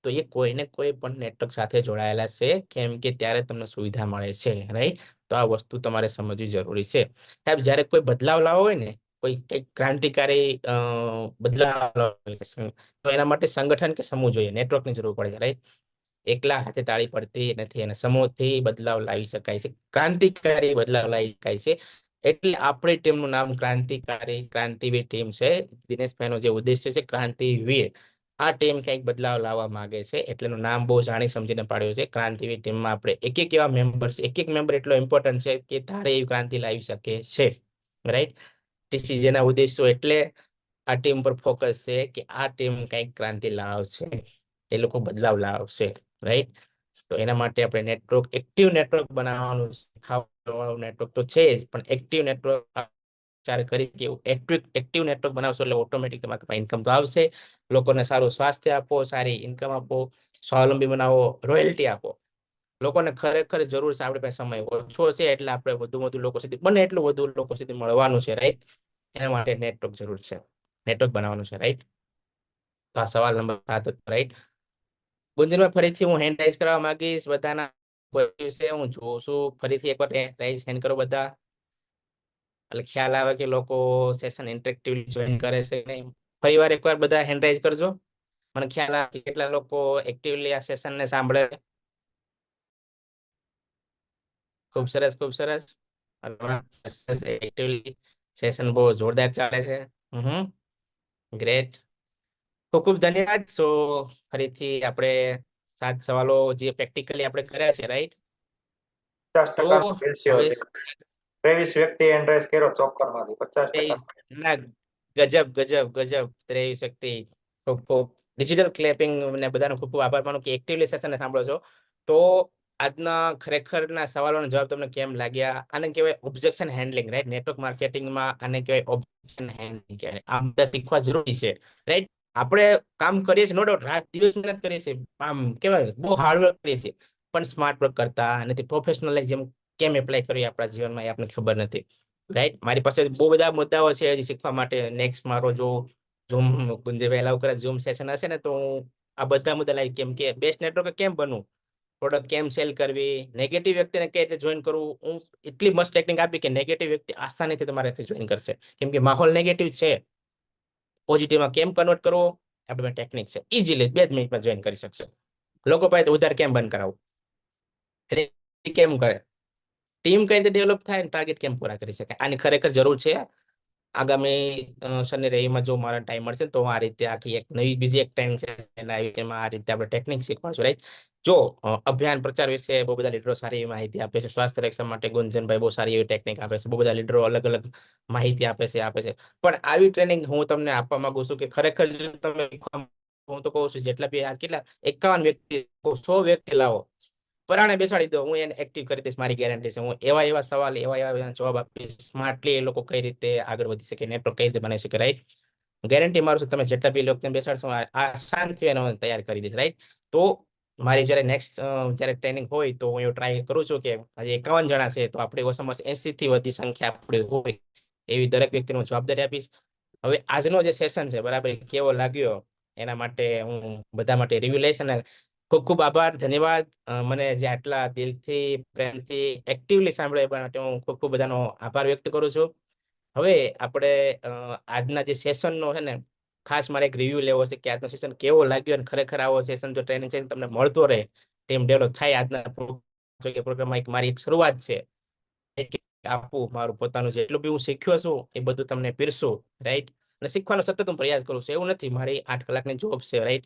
તો એ કોઈને કોઈ પણ નેટવર્ક સાથે જોડાયેલા છે, કેમ કે ત્યારે તમને સુવિધા મળે છે, રાઈટ? તો આ વસ્તુ તમારે સમજવી જરૂરી છે. સાહેબ જ્યારે કોઈ બદલાવ લાવવો હોય ને, કોઈ કઈક ક્રાંતિકારી બદલાવ લાવવો હોય, તો એના માટે સંગઠન કે સમૂહ જોઈએ, નેટવર્કની જરૂર પડે છે, રાઈટ? એકલા હાથે તાળી પડતી નથી અને સમૂહથી બદલાવ લાવી શકાય છે, ક્રાંતિકારી બદલાવ લાવી શકાય છે. એટલે આપણી ટીમનું નામ ક્રાંતિવીર ટીમ છે. દિનેશભાઈનો જે ઉદ્દેશ્ય છે ક્રાંતિવીર. આ ટીમ કંઈક બદલાવ લાવવા માંગે છે એટલે એનું નામ બહુ જાણી સમજીને પાડ્યું છે ક્રાંતિવીર. ટીમમાં આપણે એક એક એવા મેમ્બર્સ, એક એક મેમ્બર એટલો ઇમ્પોર્ટન્ટ છે કે ધારે એવી ક્રાંતિ લાવી શકે છે, રાઈટ? ટીસી જેના ઉદ્દેશો એટલે આ ટીમ પર ફોકસ છે કે આ ટીમ કંઈક ક્રાંતિ લાવશે, એ લોકો બદલાવ લાવશે, રાઈટ? તો એના માટે આપણે નેટવર્ક, એક્ટિવ નેટવર્ક બનાવવાનું શીખવવાનું. નેટવર્ક તો છે જ, પણ એક્ટિવ નેટવર્ક કરી કે એક્ટિવ નેટવર્ક બનાવશો એટલે ઓટોમેટિક તમારી પાસે ઇન્કમ તો આવશે. લોકોને સારું સ્વાસ્થ્ય આપો, સારી ઇન્કમ આપો, સ્વાવલંબી બનાવો, રોયલ્ટી આપો. લોકોને ખરેખર જરૂર છે, આપણી પાસે સમય ઓછો છે એટલે આપણે વધુ લોકો સુધી બને એટલું વધુ લોકો સુધી મળવાનું છે, રાઈટ? એના માટે નેટવર્ક જરૂર છે, નેટવર્ક બનાવવાનું છે, રાઈટ? તો આ સવાલ નંબર 7 હતો, રાઈટ? ગુંજનમાં ફરીથી હું હેન્ડ રાઇઝ કરવા માંગીશ બધાના વિશે હું જોઉં છું. ફરીથી એકવાર રાઇઝ હેન્ડ કરો બધા, એટલે ખ્યાલ આવે કે લોકો સેશન ઇન્ટરેક્ટિવલી જોઈન કરે છે કે નહીં. ફરી વાર એકવાર બધા હેન્ડ રાઇઝ કરજો, મને ખ્યાલ આવે કે કેટલા લોકો એક્ટિવલી આ સેશનને સાંભળે. ખૂબ સરસ, ખૂબ સરસ. એક્ટિવલી સેશન બહુ જોરદાર ચાલે છે. ગ્રેટ, ખૂબ ખૂબ ધન્યવાદ. સો ફરીથી આપણે 7 સવાલો જે પ્રેક્ટિકલી આપણે કર્યા છે, રાઈટ? 50% તો રેશિયો હવે છે. 23 વ્યક્તિ એન્ટ્રેસ કર્યો ચોક્કરમાંથી 50%. ના, ગજબ ગજબ ગજબ. 23 વ્યક્તિ, ખૂબ ખૂબ ડિજિટલ ક્લેપિંગ ને બધાનો ખૂબ ખૂબ આભાર માનું કે એક્ટિવલી સેશનને સાંભળો છો. તો આજના ખરેખરના સવાલોના જવાબ તમને કેમ લાગ્યા? આને કહેવાય ઓબ્જેક્શન હેન્ડલિંગ, રાઈટ? નેટવર્ક માર્કેટિંગમાં આને કહેવાય ઓબ્જેક્શન હેન્ડલિંગ કહેવાય. આ બધા શીખવા જરૂરી છે, રાઈટ? આપણે કામ કરીએ છીએ, નો ડાઉટ, રાત દિવસ મહેનત કરીએ છીએ, આમ કહેવાય બહુ હાર્ડવર્ક કરીએ છીએ, પણ સ્માર્ટ વર્ક કરતા નથી. પ્રોફેશનલાઇઝમ કેમ એપ્લાય કરીએ આપણા જીવનમાં એ આપણને ખબર નથી, રાઈટ? મારી પાસે બહુ બધા મુદ્દાઓ છે હજી શીખવા માટે. નેક્સ્ટ મારો જો ઝૂમ ગુંજેભાઈ એલાવ કરે ઝૂમ સેશન હશે ને, તો હું આ બધા મુદ્દા લાવી, કેમ કે બેસ્ટ નેટવર્ક કેમ બનવું, પ્રોડક્ટ કેમ સેલ કરવી, નેગેટિવ વ્યક્તિને કઈ રીતે જોઈન કરવું. હું એટલી મસ્ત ટેકનિક આપી કે નેગેટિવ વ્યક્તિ આસાનીથી તમારાથી જોઈન કરશે, કેમ કે માહોલ નેગેટિવ છે. પોઝિટિવમાં કેમ કન્વર્ટ કરવો, આપણી ટેકનિક છે. ઇઝીલી 2 જ મિનિટમાં જોઈન કરી શકશે. લોકો પાસે ઉધાર કેમ બંધ કરાવવું, કેમ કરે, ટીમ કઈ રીતે ડેવલપ થાય અને ટાર્ગેટ કેમ પૂરા કરી શકાય, આની ખરેખર જરૂર છે. આગામી શનિ રવિમાં જો મારા ટાઈમ મળશે તો હું આ રીતે આખી એક નવી બીજી એક ટ્રેનિંગ છે એના વિશેમાં આ રીતે આપણે ટેકનિક શીખવાડશું, રાઈટ. જો અભિયાન પ્રચાર વિશે બહુ બધા લીડરો સારી એવી માહિતી આપે છે, સ્વાસ્થ્ય રક્ષા માટે ગુંજનભાઈ બહુ સારી એવી ટેકનિક આપે છે, બહુ બધા લીડરો અલગ અલગ માહિતી આપે છે. પણ આવી ટ્રેનિંગ હું તમને આપવા માંગુ છું કે ખરેખર જો તમે હું તો કહું છું જેટલા બી આજ કેટલા 51 વ્યક્તિ 100 વ્યક્તિ લાવો, પરાણે બેસાડી દો, હું એને એક્ટિવ કરી દઈશ, મારી ગેરંટી છે. હું એવા સવાલ એવા જવાબ આપીશ, સ્માર્ટલી એ લોકો કઈ રીતે આગળ વધી શકે, નેટવર્ક કઈ રીતે બનાવી શકે, રાઈટ. ગેરંટી મારું છું તમે જેટલા બી લોકો બેસાડશો શાંતિ એને તૈયાર કરી દઈશ, રાઈટ. તો મારી જયારે નેક્સ્ટ જયારે ટ્રેનિંગ હોય તો હું એવું ટ્રાય કરું છું કે હજી 51 જણા છે તો આપણે ઓછામાં ઓછી 80 થી વધી સંખ્યા આપણી હોય એવી દરેક વ્યક્તિને હું જવાબદારી આપીશ. હવે આજનો જે સેશન છે બરાબર કેવો લાગ્યો એના માટે હું બધા માટે રિવ્યુ લઈશ અને ખૂબ ખૂબ આભાર, ધન્યવાદ. મને જે આટલા દિલથી પ્રેમથી એક્ટિવલી સાંભળ્યો એ માટે હું ખૂબ ખૂબ બધાનો આભાર વ્યક્ત કરું છું. હવે આપણે આજના જે સેશનનો છે ને ખાસ મારે એક રિવ્યુ લેવો છે કે આજનો સેશન કેવો લાગ્યો અને ખરેખર આવો સેશન જો ટ્રેનિંગ છે તમને મળતો રહે, ટીમ ડેવલપ થાય. આજના પ્રોગ્રામમાં એક મારી એક શરૂઆત છે કે આપું મારું પોતાનું જેટલું બી હું શીખ્યો છું એ બધું તમને પીરસું, રાઈટ. અને શીખવાનો સતત હું પ્રયાસ કરું છું, એવું નથી મારી 8 કલાકની જોબ છે, રાઈટ.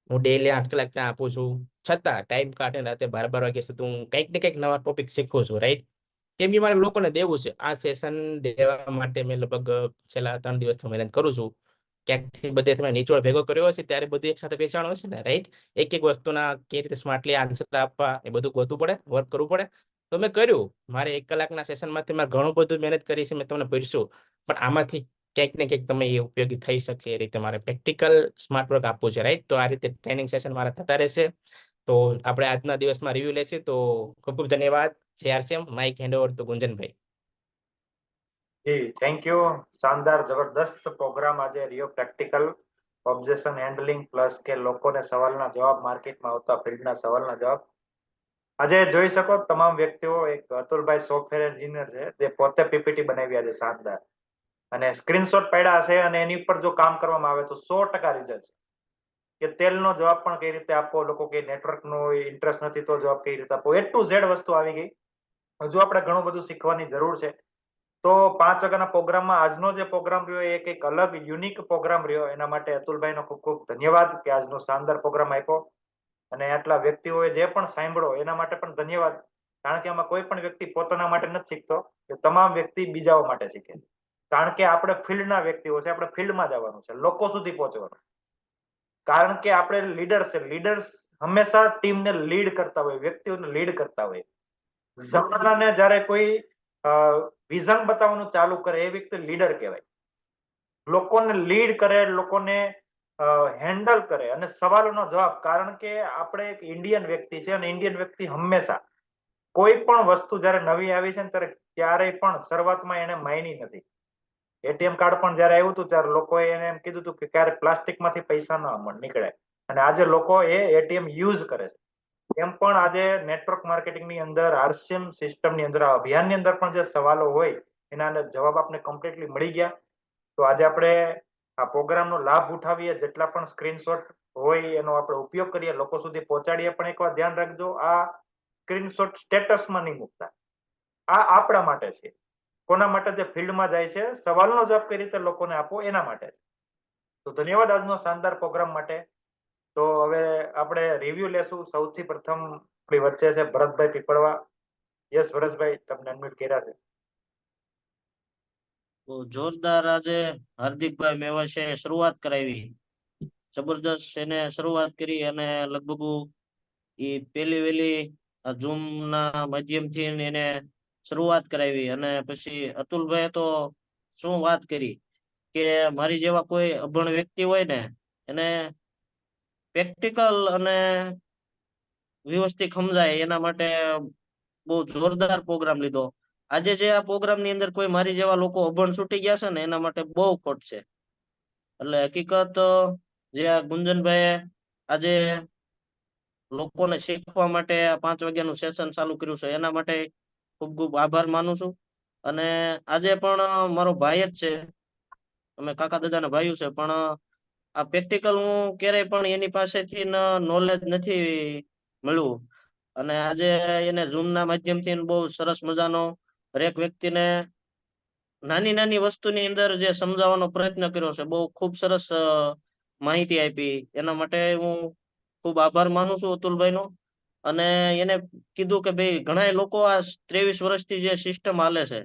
હું ડેઈલી 8 કલાક ત્યાં આપું છું, છતાં ટાઈમ કાઢીને રાતે 12 વાગ્યા સુધી હું કંઈક ને કંઈક નવા ટોપિક શીખું છું, રાઈટ. કેમ કે મારે લોકોને દેવું છે. આ સેશન દેવા માટે મેં લગભગ છેલ્લા 3 દિવસથી મહેનત કરું છું. ક્યાંકથી બધે તમે નિચોડ ભેગો કર્યો હશે ત્યારે બધું એક સાથે બેસાણો હશે ને, રાઈટ. એક એક વસ્તુના કેવી રીતે સ્માર્ટલી આન્સર આપવા એ બધું ગોતવું પડે, વર્ક કરવું પડે. તો મેં કર્યું. મારે 1 કલાકના સેશનમાંથી મેં ઘણું બધું મહેનત કરી છે, મેં તમને પીરસ્યું. પણ આમાંથી ક્યાંક ને ક્યાંક તમે એ ઉપયોગી થઈ શકશે એ રીતે મારે પ્રેક્ટિકલ સ્માર્ટ વર્ક આપવું છે, રાઈટ. તો આ રીતે ટ્રેનિંગ સેશન મારા થતા રહેશે. તો આપણે આજના દિવસમાં રિવ્યુ લેશું. તો ખૂબ ખૂબ ધન્યવાદ. JRCM માઇક હેન્ડઓવર તો ગુંજનભાઈ. જી થેન્ક યુ. શાનદાર જબરદસ્ત પ્રોગ્રામ આજે રહ્યો. પ્રેક્ટિકલ ઓબ્જેક્શન હેન્ડલિંગ પ્લસ કે લોકોને સવાલના જવાબ, માર્કેટમાં આવતા ફિલ્ડના સવાલના જવાબ. આજે જોઈ શકો તમામ વ્યક્તિઓ, એક અતુલભાઈ સોફ્ટવેર એન્જિનિયર છે જે પોતે પીપીટી બનાવ્યા છે શાનદાર અને સ્ક્રીનશોટ પડ્યા છે અને એની ઉપર જો કામ કરવામાં આવે તો 100% રિઝલ્ટ છે. કે તેલનો જવાબ પણ કઈ રીતે આપવો, લોકો કે નેટવર્કનો ઇન્ટરેસ્ટ નથી તો જવાબ કઈ રીતે આપવો, A to Z વસ્તુ આવી ગઈ. હજુ આપણે ઘણું બધું શીખવાની જરૂર છે. તો 5 વાગ્યાના પ્રોગ્રામમાં આજનો જે પ્રોગ્રામ રહ્યો એ એક અલગ યુનિક પ્રોગ્રામ રહ્યો. એના માટે અતુલભાઈનો ખૂબ ખૂબ ધન્યવાદ કે આજનો શાનદાર પ્રોગ્રામ આપ્યો. અને આટલા વ્યક્તિઓએ જે પણ સાંભળ્યો એના માટે પણ ધન્યવાદ. કારણ કે આમાં કોઈ પણ વ્યક્તિ પોતાના માટે નથી શીખતો, કે તમામ વ્યક્તિ બીજાઓ માટે શીખે છે. કારણ કે આપણે ફિલ્ડના વ્યક્તિઓ છે, આપણે ફિલ્ડમાં જવાનું છે, લોકો સુધી પહોંચવાનું. કારણ કે આપણે લીડર્સ છે, લીડર્સ હંમેશા ટીમને લીડ કરતા હોય, વ્યક્તિઓને લીડ કરતા હોય. જમાનાને જ્યારે કોઈ વિઝન બતાવવાનું ચાલુ કરે એ વ્યક્તિ લીડર કહેવાય. લોકોને લીડ કરે, લોકોને હેન્ડલ કરે અને સવાલોનો જવાબ. કારણ કે આપણે એક ઇન્ડિયન વ્યક્તિ છે અને ઇન્ડિયન વ્યક્તિ હંમેશા કોઈ પણ વસ્તુ જ્યારે નવી આવી છે ને ત્યારે ક્યારેય પણ શરૂઆતમાં એને માયની નથી. એટીએમ કાર્ડ પણ જ્યારે આવ્યું હતું ત્યારે લોકોએ એને એમ કીધું હતું કે ક્યારે પ્લાસ્ટિકમાંથી પૈસા ન નીકળે, અને આજે લોકો એ એટીએમ યુઝ કરે છે. એમ પણ આજે નેટવર્ક માર્કેટિંગની અંદર, આરસીએમ સિસ્ટમની અંદર, આ અભિયાનની અંદર પણ જે સવાલો હોય એના જવાબ આપણે કમ્પ્લીટલી મળી ગયા. તો આજે આપણે આ પ્રોગ્રામનો લાભ ઉઠાવીએ, જેટલા પણ સ્ક્રીનશોટ હોય એનો આપણે ઉપયોગ કરીએ, લોકો સુધી પહોંચાડીએ. પણ એકવાર ધ્યાન રાખજો, આ સ્ક્રીનશોટ સ્ટેટસમાં નહીં મૂકતા. આ આપણા માટે છે. કોના માટે? જે ફિલ્ડમાં જાય છે, સવાલનો જવાબ કઈ રીતે લોકોને આપવો એના માટે. તો ધન્યવાદ આજનો શાનદાર પ્રોગ્રામ માટે. તો હવે આપણે રિવ્યુ લેશું. સૌથી પ્રથમ આપણી વચ્ચે છે ભરતભાઈ પીપળવા. યસ ભરતભાઈ, તમને અનમ્યુટ કર્યા છે. તો જોરદાર આજે હાર્દિકભાઈ મેવાશે શરૂઆત કરાવી, જબરદસ્ત એને શરૂઆત કરી અને લગભગ એ પેલી વેલી ઝૂમ ના માધ્યમથી એને શરૂઆત કરાવી. અને પછી અતુલભાઈ તો શું વાત કરી કે મારી જેવા કોઈ અભણ વ્યક્તિ હોય ને એને પ્રેક્ટિકલ અને વ્યવસ્થિત સમજાય એના માટે બહુ જોરદાર પ્રોગ્રામ લીધો. આજે જે આ પ્રોગ્રામ ની અંદર કોઈ મારી જેવા લોકો અભણ છૂટી ગયા છે ને એના માટે બહુ ખોટ છે. એટલે હકીકત જે આ ગુંજનભાઈ આજે લોકોને શીખવા માટે 5 વાગ્યાનું સેશન ચાલુ કર્યું છે એના માટે ખૂબ ખૂબ આભાર માનું છું. અને આજે પણ મારો ભાઈ જ છે, અમે કાકા દાદાના ભાઈઓ છે, પણ આ પ્રેક્ટિકલ હું ક્યારેય પણ એની પાસેથી નોલેજ નથી મળ્યું. અને આજે એને ઝૂમ ના માધ્યમથી બહુ સરસ મજાનો દરેક વ્યક્તિને નાની નાની વસ્તુની અંદર જે સમજાવવાનો પ્રયત્ન કર્યો છે, બહુ ખૂબ સરસ માહિતી આપી. એના માટે હું ખૂબ આભાર માનું છું અતુલભાઈ નો. અને એને કીધું કે ભાઈ ઘણા લોકો આ 23 વર્ષથી જે સિસ્ટમ હાલે છે,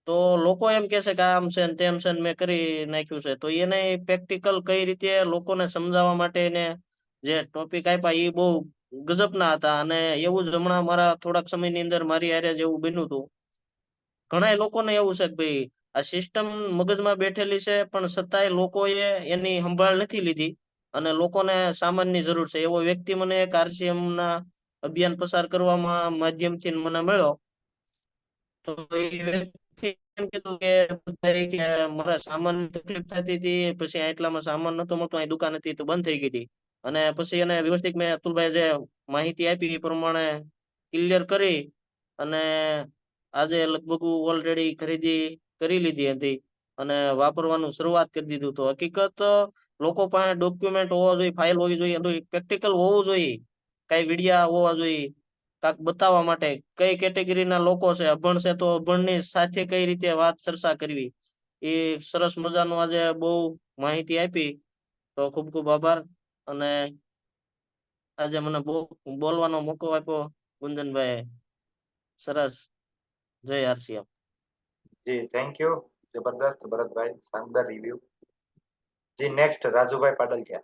તો લોકો એમ કે છે કે આમ છે ને તેમ છે ને મેં કરી નાખ્યું છે, તો એને પ્રેક્ટિકલ કઈ રીતે લોકોને સમજાવવા માટે એને જે ટોપિક આપ્યા એ બહુ ગજબના હતા. અને એવું જ હમણાં મારા થોડાક સમયની અંદર મારી હારે જેવું બન્યું હતું. ઘણા લોકોને એવું છે કે ભાઈ આ સિસ્ટમ મગજમાં બેઠેલી છે, પણ છતાંય લોકોએ એની સંભાળ નથી લીધી અને લોકોને સામાનની જરૂર છે. એવો વ્યક્તિ મને એક RCM ના અભિયાન પસાર કરવામાં માધ્યમથી મને મળ્યો. તો એ વ્યક્તિ એમ કીધું કે બધાએ કે મારા સામાનની તકલીફ થતી હતી, પછી આટલામાં સામાન નતો મળતો, અહીં દુકાન હતી તો બંધ થઈ ગઈ હતી. અને પછી એને વ્યવસ્થિત મેં અતુલભાઈ જે માહિતી આપી એ પ્રમાણે ક્લિયર કરી અને આજે લગભગ ઓલરેડી ખરીદી કરી લીધી હતી અને વાપરવાનું શરૂઆત કરી દીધું. તો હકીકત લોકો પાસે ડોક્યુમેન્ટ હોવા જોઈએ, ફાઇલ હોવી જોઈએ, પ્રેક્ટિકલ હોવું જોઈએ, કઈ વિડિયા હોવા જોઈએ, કાંક બતાવવા માટે કઈ કેટેગરીના લોકો છે, અભણ છે તો અભણની સાથે કઈ રીતે વાત ચર્ચા કરવી, એ સરસ મજાનું આજે બહુ માહિતી આપી. તો ખૂબ ખૂબ આભાર. અને આજે મને બહુ બોલવાનો મોકો આપ્યો ગુંજનભાઈ. સરસ. જય RCM. G thank you. જબરદસ્ત ભરતભાઈ, શાનદાર રિવ્યુ. જી નેક્સ્ટ રાજુભાઈ પાડલિયા.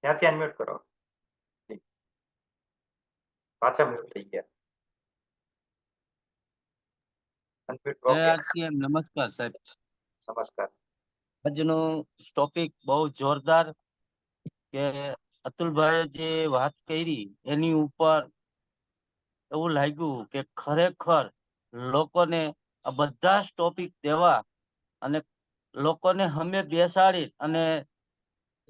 ત્યાંથી અનમ્યુટ કરો. જી. પાછા મ્યુટ થઈ ગયા. Unmute okay. RCM નમસ્કાર સાહેબ. નમસ્કાર. આજનો ટોપિક બહુ જોરદાર કે અતુલભાઈ જે વાત કરી એની ઉપર એવું લાગ્યું કે ખરેખર લોકોને આ બધા જ ટોપિક દેવા અને લોકોને હમે બેસાડી અને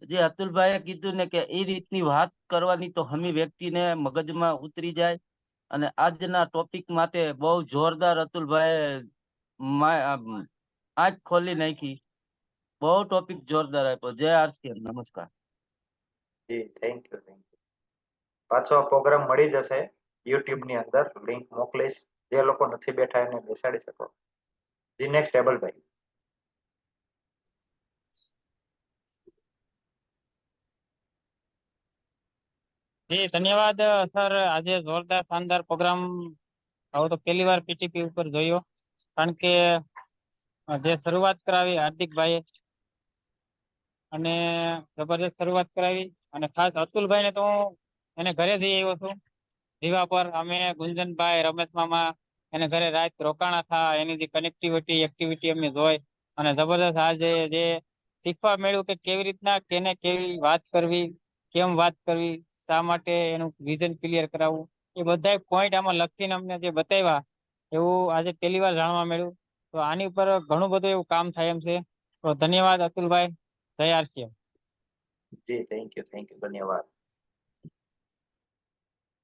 જે અતુલભાઈએ કીધું ને કે એ રીતની વાત કરવાની તો હમી વ્યક્તિને મગજમાં ઉતરી જાય. અને આજના ટોપિક માટે બહુ જોરદાર અતુલભાઈ આંખ ખોલી નાખી. બહુ ટોપિક જોરદાર આપ્યો. જય RCM. નમસ્કાર. જી થેન્ક યુ. પાછો આ પ્રોગ્રામ મળી જશે YouTube ની અંદર, લિંક મોકલીશ. જે લોકો નથી બેઠા એને બેસાડી શકો. જી નેક્સ્ટ ટેબલભાઈ. જી ધન્યવાદ સર. આજે જોરદાર શાનદાર પ્રોગ્રામ હવે તો પહેલી વાર PTP ઉપર જોયો, કારણ કે જે શરૂઆત કરાવી હાર્દિકભાઈએ અને જબરદસ્ત શરૂઆત કરાવી. અને ખાસ અતુલભાઈને તો હું એને ઘરે જઈ આવ્યો છું દીવા પર. અમે ગુંજનભાઈ, રમેશ મામા એને ઘરે રાત રોકાણા થા. એની જે કનેક્ટિવિટી એક્ટિવિટી અમને જોઈ અને જબરદસ્ત આજે જે શીખવા મળ્યું કે કેવી રીતના કેને કેવી વાત કરવી, કેમ વાત કરવી, શા માટે એનું વિઝન ક્લિયર કરાવવું, એ બધા પોઈન્ટ આમાં લખીને અમને જે બતાવ્યા એવું આજે પહેલી વાર જાણવા મળ્યું. તો આની ઉપર ઘણું બધું એવું કામ થાય એમ છે. તો ધન્યવાદ અતુલભાઈ. જય RCM. G thank you. ધન્યવાદ.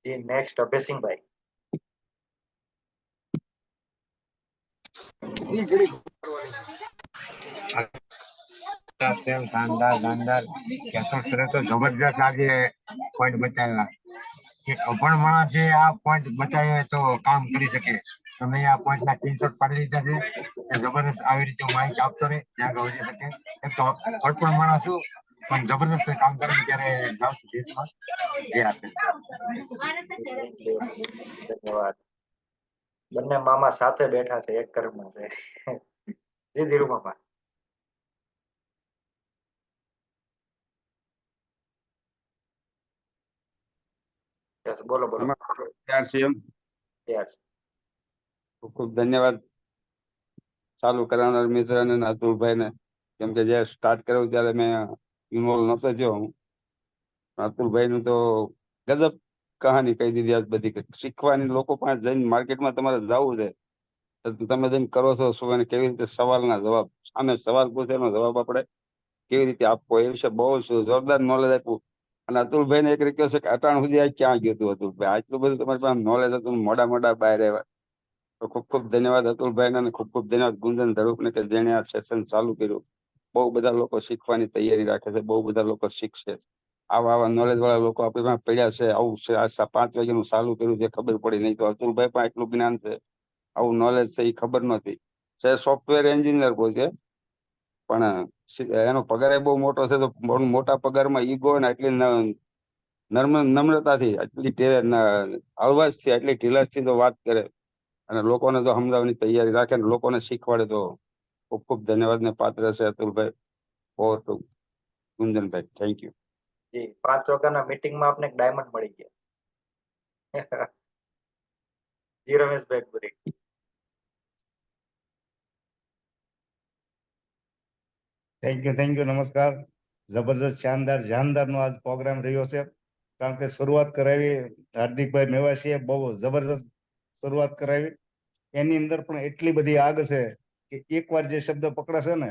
જી નેક્સ્ટ અભયસિંહભાઈ. શાનદાર જબરજસ્ત આજે પોઈન્ટ બતાવ્યા કે અભણ માણસે આ પોઈન્ટ બતાવ્યો તો કામ કરી શકે. તમે આ પોઈન્ટ ના સ્ક્રીનશોટ પાડી લીધા છે. જબરદસ્ત આવી રીતે માહિતી આપતો રહે ત્યાં આગળ વધી શકે. એક તો અડપણ માણસ છું પણ જબરદસ્ત કામ કરે ત્યારે જાઉં છું દેશમાં. જે આપે. ધન્યવાદ. બંને મામા સાથે બેઠા છે, એક ઘરમાં છે. જી ધીરુ મામા. Yes, બોલો બોલો. RCM. Yes. ખૂબ ખૂબ ધન્યવાદ ચાલુ કરાવનાર મિત્ર અને અતુલભાઈ ને. કેમ કે જયારે સ્ટાર્ટ કર્યું ત્યારે મેં ઇન્વોલ્વ નતો થયો હું. અતુલભાઈ નું તો ગજબ કહાની કહી દીધી આજ બધી. શીખવાની લોકો પાસે જઈને માર્કેટમાં તમારે જવું છે તો તમે જઈને કરો છો શું અને કેવી રીતે સવાલના જવાબ, સામે સવાલ પૂછે એનો જવાબ આપણે કેવી રીતે આપવો એ વિશે બહુ જોરદાર નોલેજ આપ્યું. અને અતુલભાઈ ને એક રિક્વેસ્ટ છે કે અટાણ સુધી આ ક્યાં ગયું હતું અતુલભાઈ? આટલું બધું તમારી પાસે નોલેજ હતું, મોડા મોડા બહાર આવ્યા. તો ખૂબ ખૂબ ધન્યવાદ અતુલભાઈ ને, ખૂબ ખૂબ ધન્યવાદ ગુંજન ધરૂપ ને કે જેને આ સેશન ચાલુ કર્યું. બહુ બધા લોકો શીખવાની તૈયારી રાખે છે, બહુ બધા લોકો શીખશે. આવા નોલેજ વાળા લોકો આપણી પાસે પડ્યા છે. આવું છે, આ 5 વાગ્યાનું ચાલુ કર્યું છે, ખબર પડી નહીં. તો અતુલભાઈ પણ એટલું જ્ઞાન છે, આવું નોલેજ છે, એ ખબર નહોતી. છે સોફ્ટવેર એન્જિનિયર પોતે, પણ એનો પગાર બહુ મોટો છે. તો મોટા પગારમાં ઈગો ને એટલી નમ્રતાથી, એટલી હળવાશથી, એટલી ઢીલાસથી તો વાત કરે અને લોકોને તો સમજાવવાની તૈયારી રાખે ને લોકોને શીખવાડે, તો ખૂબ ખૂબ ધન્યવાદને પાત્ર છે Atulbhai. Over to Gunjanbhai. Thank you. જી 5 વાગ્યાના મીટિંગમાં આપને એક ડાયમંડ મળી ગયા. જી રમેશભાઈ પુરી. Thank you. નમસ્કાર. જબરદસ્ત, શાનદાર, જાનદારનો આજ પ્રોગ્રામ રહ્યો છે. કારણ કે શરૂઆત કરાવી હાર્દિકભાઈ મેવાશીએ બહુ જબરદસ્ત શરૂઆત કરાવી. એની અંદર પણ એટલી બધી આગ છે કે એકવાર જે શબ્દ પકડાશે ને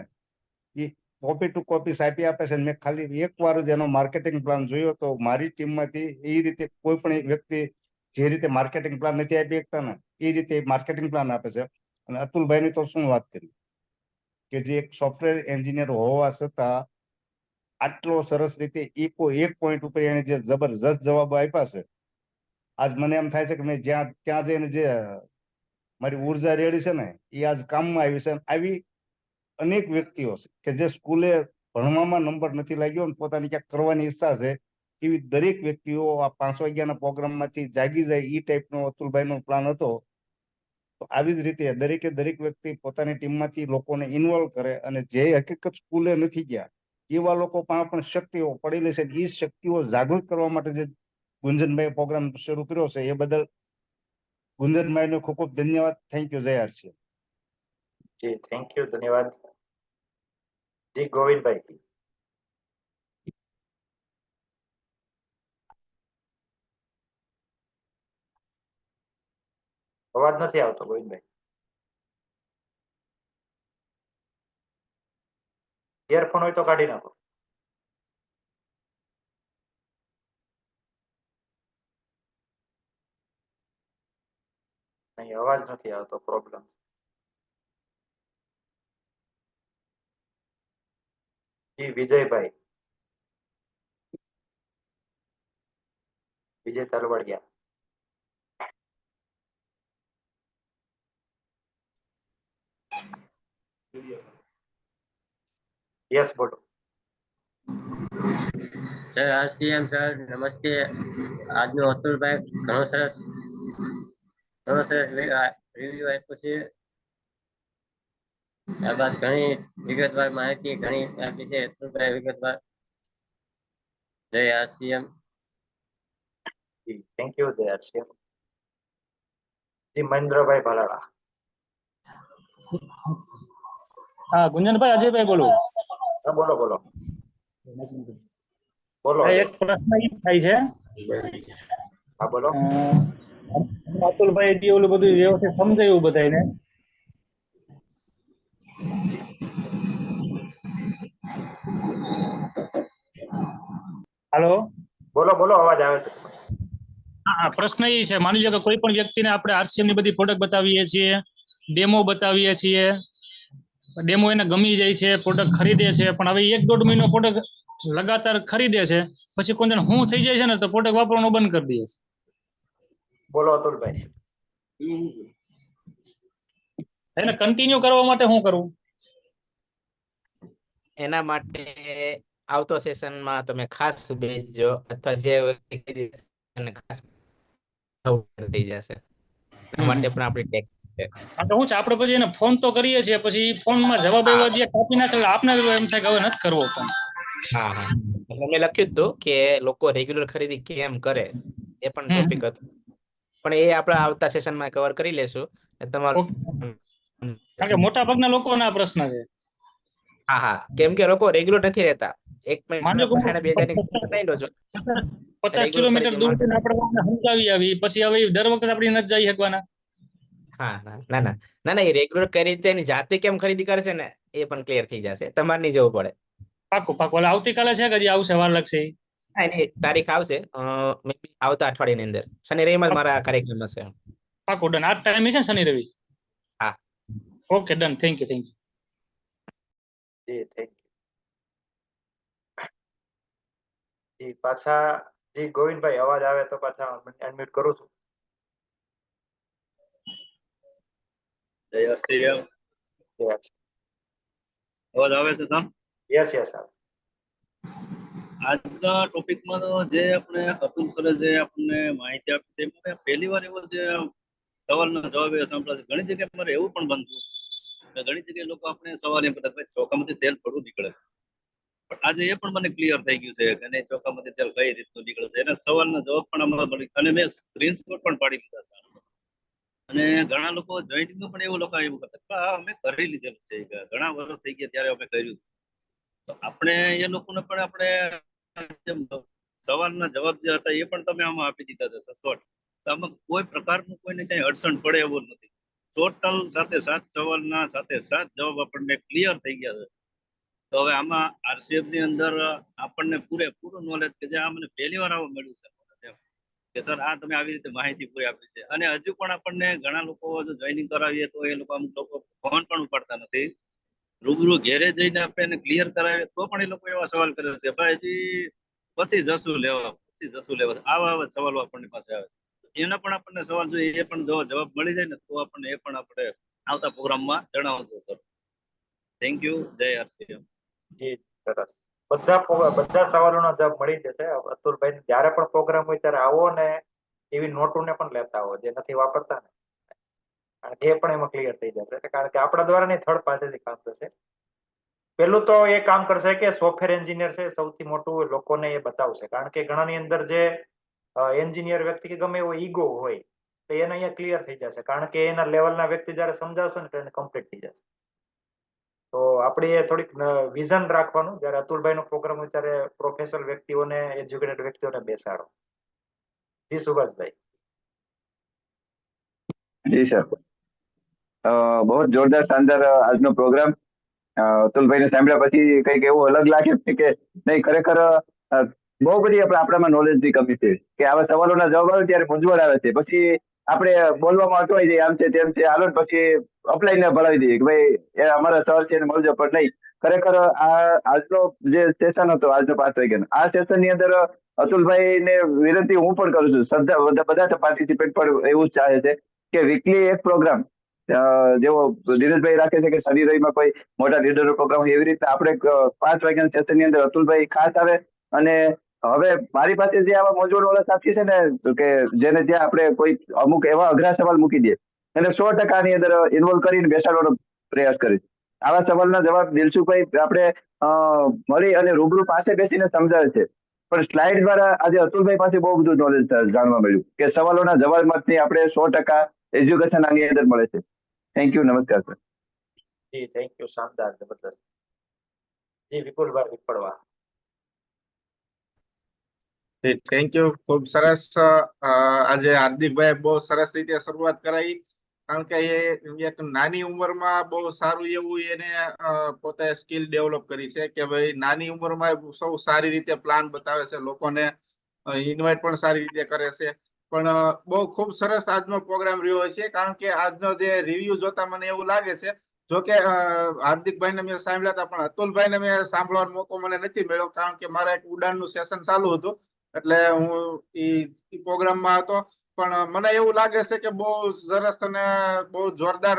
એ કોપી ટુ કોપી સાપી આપે છે. મેં ખાલી એકવાર જ એનો માર્કેટિંગ પ્લાન જોયો તો મારી ટીમમાંથી એ રીતે કોઈ પણ એક વ્યક્તિ જે રીતે માર્કેટિંગ પ્લાન નથી આપી શકતા ને એ રીતે માર્કેટિંગ પ્લાન આપે છે. અને અતુલભાઈની તો શું વાત કરી કે જે એક સોફ્ટવેર એન્જિનિયર હોવા છતાં આટલો સરસ રીતે એક પોઈન્ટ ઉપર એને જે જબરજસ્ત જવાબો આપ્યા છે. આજ મને એમ થાય છે કે મેં ત્યાં જઈને જે મારી ઉર્જા રેડી છે ને એ આજ કામમાં આવી છે. આવી અનેક વ્યક્તિઓ છે કે જે સ્કૂલે ભણવામાં નંબર નથી લાગ્યો અને પોતાની ક્યાંક કરવાની ઈચ્છા છે, એવી દરેક વ્યક્તિઓ આ 5 વાગ્યાના પ્રોગ્રામમાંથી જાગી જાય એ ટાઈપનો અતુલભાઈનો પ્લાન હતો. તો આવી જ રીતે દરેક વ્યક્તિ પોતાની ટીમમાંથી લોકોને ઇન્વોલ્વ કરે અને જે હકીકત સ્કૂલે નથી ગયા એવા લોકો પાસે પણ શક્તિઓ પડેલી છે. એ શક્તિઓ જાગૃત કરવા માટે જે ગુંજનભાઈ પ્રોગ્રામ શરૂ કર્યો છે એ બદલ ગુંજનભાઈને ખૂબ ખૂબ ધન્યવાદ. Thank you. જય આરસી. જી થેન્ક યુ, ધન્યવાદ. જી ગોવિંદભાઈ. અવાજ નથી આવતો ગોવિંદભાઈ. ઇયરફોન હોય તો કાઢી નાખો. નહીં, અવાજ નથી આવતો. પ્રોબ્લેમ. જી વિજયભાઈ. વિજય તલવડિયા. યસ બોલો. સર આરસીએમ સર નમસ્તે. આજનો અતુલભાઈ ઘણો સરસ રિવ્યુ આપ્યો છે. ત્યારબાદ ઘણી વિગતવાર માહિતી ઘણી આપી છે અતુલભાઈ વિગતવાર. જય આરસીએમ. થેન્ક યુ જય આરસીએમ. જી મહેન્દ્રભાઈ ભલાડા. હા ગુંજનભાઈ, અજયભાઈ બોલું. હા બોલો બોલો બોલો. એક પ્રશ્ન એ થાય છે. હા બોલો. અતુલભાઈ ઓલું બધું વ્યવસ્થિત સમજાયું બધાને. હાલો. બોલો બોલો, અવાજ આવે છે. હા, પ્રશ્ન એ છે, માની લો કે કોઈ પણ વ્યક્તિને આપણે આરસીએમ ની બધી પ્રોડક્ટ બતાવીએ છીએ, ડેમો બતાવીએ છીએ, ડેમો એને ગમી જાય છે, પ્રોડક્ટ ખરીદે છે, પણ હવે 1-1.5 મહિનો પ્રોડક્ટ લગાતાર ખરીદે છે, પછી કોઈ શું થઈ જાય છે ને તો પ્રોડક્ટ વાપરવાનું બંધ કરી દે છે. બોલો અતુલભાઈ. એને કન્ટિન્યુ કરવા માટે શું કરવું? એના માટે આવતો સેશનમાં તમે ખાસ બેસજો, અથવા જે વ્યક્તિ ખાસ થઈ જશે. એના માટે પણ આપણી ટેક છે. શું છે, આપણે પછી એને ફોન તો કરીએ છીએ, પછી ફોનમાં જવાબ એવા દે કાપી નાખે, આપને એમ થાય કે હવે નથી કરવો ફોન. હા હા, મેં લખ્યું હતું કે લોકો રેગ્યુલર ખરીદી કેમ કરે, એ પણ ટોપિક હતો, પણ એ આપણે આવતા સેશનમાં કવર કરી લેશું. તમારું કારણ કે મોટા ભાગના લોકોના આ પ્રશ્ન છે. હા હા, કેમ કે લોકો રેગ્યુલર નથી રહેતા. 1 મહિના 2000 લો છો 50 કિલોમીટર દૂર આપણે સમજાવી આવી, પછી હવે દર વખતે આપણે નથી જઈ શકવાના. હા ના ના ના ના, એ રેગ્યુલર કઈ રીતે એની જાતે કેમ ખરીદી કરશે ને એ પણ ક્લિયર થઈ જશે. તમારે નહીં જવું પડે. પાકું પાકું. આવતીકાલે છે કે હજી આવશે, વાર લાગશે? એની તારીખ આવશે આવતા અઠવાડિયાની અંદર. શનિ રવિમાં જ મારા કાર્યક્રમ હશે. પાકું ડન. આ ટાઈમ છે શનિ રવિ? હા. Okay done. Thank you. જી થેન્ક યુ. જી પાછા જી ગોવિંદભાઈ અવાજ આવે તો પાછા અનમ્યુટ કરું છું. અવાજ આવે છે સર? યસ યસ આજના ટોપિકમાં તો જે આપણે અતુલ સરે જે આપણને માહિતી આપી છે એમાં પહેલી વાર એવો જે સવાલનો જવાબ એ સાંભળ્યો છે. ઘણી જગ્યાએ મારે એવું પણ બનતું કે ઘણી જગ્યાએ લોકો આપણે સવાલ એમ કરતા ચોખામાંથી તેલ થોડું નીકળે, પણ આજે એ પણ મને ક્લિયર થઈ ગયું છે કે નહીં, ચોખામાંથી તેલ કઈ રીતનું નીકળે છે એના સવાલનો જવાબ પણ અમારા મળી અને મેં સ્ક્રીનશોટ પણ પાડી લીધા છે. અને ઘણા લોકો જોઈન્ટમાં પણ એવું લોકો એવું કરતા અમે કરી લીધેલું છે, ઘણા વર્ષ થઈ ગયા ત્યારે અમે કર્યું. તો આપણે એ લોકોને પણ આપણે સવાલના જવાબ જે હતા એ પણ તમે આમાં આપી દીધા છે સચોટ. આમાં કોઈ પ્રકારનું કોઈને કઈ અડચણ પડે એવું નથી. ટોટલ સાથે 7 સવાલના સાથે 7 જવાબ આપણને ક્લિયર થઈ ગયા છે. તો હવે આમાં આરસીએફ ની અંદર આપણને પૂરેપૂરું નોલેજ કે જે આ મને પહેલી વાર આવું મળ્યું છે કે સર આ તમે આવી રીતે માહિતી પૂરી આપી છે. અને હજુ પણ આપણને ઘણા લોકો જોઈનિંગ કરાવીએ તો એ લોકો અમુક લોકો ફોન પણ ઉપાડતા નથી. રૂબરૂ ઘેરે જઈને આપણે ક્લિયર કરાવીએ તો પણ એ લોકો એવા સવાલ કરે છે ભાઈ હજી પછી જશું લેવા આવા સવાલો આપણને પાસે આવે. એના પણ આપણને સવાલ જોઈએ એ પણ જો જવાબ મળી જાય ને તો આપણને એ પણ આપણે આવતા પ્રોગ્રામમાં જણાવજો સર. Thank you. જય આરસીએમ. જી સરસ. બધા સવાલોના જવાબ મળી જશે. અતુલભાઈ જ્યારે પણ પ્રોગ્રામ હોય ત્યારે આવો ને એવી નોટોને પણ લેતા આવો જે નથી વાપરતા ને, કારણ કે એ પણ એમાં ક્લિયર થઈ જશે. કારણ કે આપણા દ્વારા નહીં, થર્ડ પાર્ટીથી કામ થશે. પેલું તો એ કામ કરશે કે સોફ્ટવેર એન્જિનિયર છે સૌથી મોટું લોકોને એ બતાવશે. કારણ કે ઘણાની અંદર જે એન્જિનિયર વ્યક્તિ કે ગમે એવો ઈગો હોય તો એને અહીંયા ક્લિયર થઈ જશે. કારણ કે એના લેવલના વ્યક્તિ જ્યારે સમજાવશે ને તો એને કમ્પ્લીટ થઈ જશે. તો આપણે થોડીક વિઝન રાખવાનું. જ્યારે અતુલભાઈ નો પ્રોગ્રામ હોય ત્યારે પ્રોફેશનલ વ્યક્તિઓને, એજ્યુકેટેડ વ્યક્તિઓને બેસાડો. જી સુભાષભાઈ. જી સર, બહુ જોરદાર શાનદાર આજનો પ્રોગ્રામ. અતુલભાઈને સાંભળ્યા પછી કંઈક એવું અલગ લાગે છે કે નહીં, ખરેખર બહુ બધી આપણામાં નોલેજની કમી છે કે આવા સવાલોના જવાબ આવે ત્યારે મૂંઝવણ આવે છે. પછી આપણે બોલવામાં અટવાઈ જઈએ, આમ છે તેમ છે, હાલો પછી અપલાઈને ભણાવી દઈએ કે ભાઈ એ અમારા સર છે એને મળજો. પણ નહીં, ખરેખર આજનો જે સેશન હતો, આજનો 5 વાગ્યાનો આ સેશનની અંદર અતુલભાઈને વિનંતી હું પણ કરું છું, શ્રદ્ધા બધા પાર્ટિસિપેન્ટ પણ એવું જ ચાહે છે કે વીકલી એક પ્રોગ્રામ જેવો ધીરજભાઈ રાખે છે કે શનિ રવિમાં કોઈ મોટા લીડરનો પ્રોગ્રામ હોય, એવી રીતે આપણે 5 વાગ્યાના સેશનની અંદર અતુલભાઈ ખાસ આવે. અને હવે મારી પાસે જે આવા મૂંઝવણવાળા સાથી છે ને કે જેને જ્યાં આપણે કોઈ અમુક એવા અઘરા સવાલ મૂકી દઈએ એને 100% આની અંદર ઇન્વોલ્વ કરીને બેસાડવાનો પ્રયાસ કરીશ. આવા સવાલના જવાબ દિલસુખભાઈ આપણે મળી અને રૂબરૂ પાસે બેસીને સમજાવે છે. પણ સ્લાઇડ દ્વારા આજે અતુલભાઈ પાસે બહુ બધું નોલેજ જાણવા મળ્યું કે સવાલોના જવાબમાંથી આપણે 100% એજ્યુકેશન આની અંદર મળે છે. Thank you. નમસ્કાર સર. જી થેન્ક યુ. શાનદાર, જબરદસ્ત. જી વિપુલભાઈ વિપળવા. Thank you. ખૂબ સરસ. આજે હાર્દિકભાઈ બહુ સરસ રીતે શરૂઆત કરાવી. કારણ કે એ એક નાની ઉંમરમાં બહુ સારું એવું એને પોતે સ્કિલ ડેવલપ કરી છે કે ભાઈ નાની ઉંમરમાં સૌ સારી રીતે પ્લાન બતાવે છે, લોકોને ઇન્વાઇટ પણ સારી રીતે કરે છે. પણ બહુ ખૂબ સરસ આજનો પ્રોગ્રામ રહ્યો છે. કારણ કે આજનો જે રિવ્યુ જોતા મને એવું લાગે છે, જોકે હાર્દિકભાઈને મેં સાંભળ્યા હતા પણ અતુલભાઈને મેં સાંભળવાનો મોકો મને નથી મળ્યો. કારણ કે મારા એક ઉડાનનું સેશન ચાલુ હતું એટલે હું એ પ્રોગ્રામમાં હતો. પણ મને એવું લાગે છે કે બહુ સરસ અને બહુ જોરદાર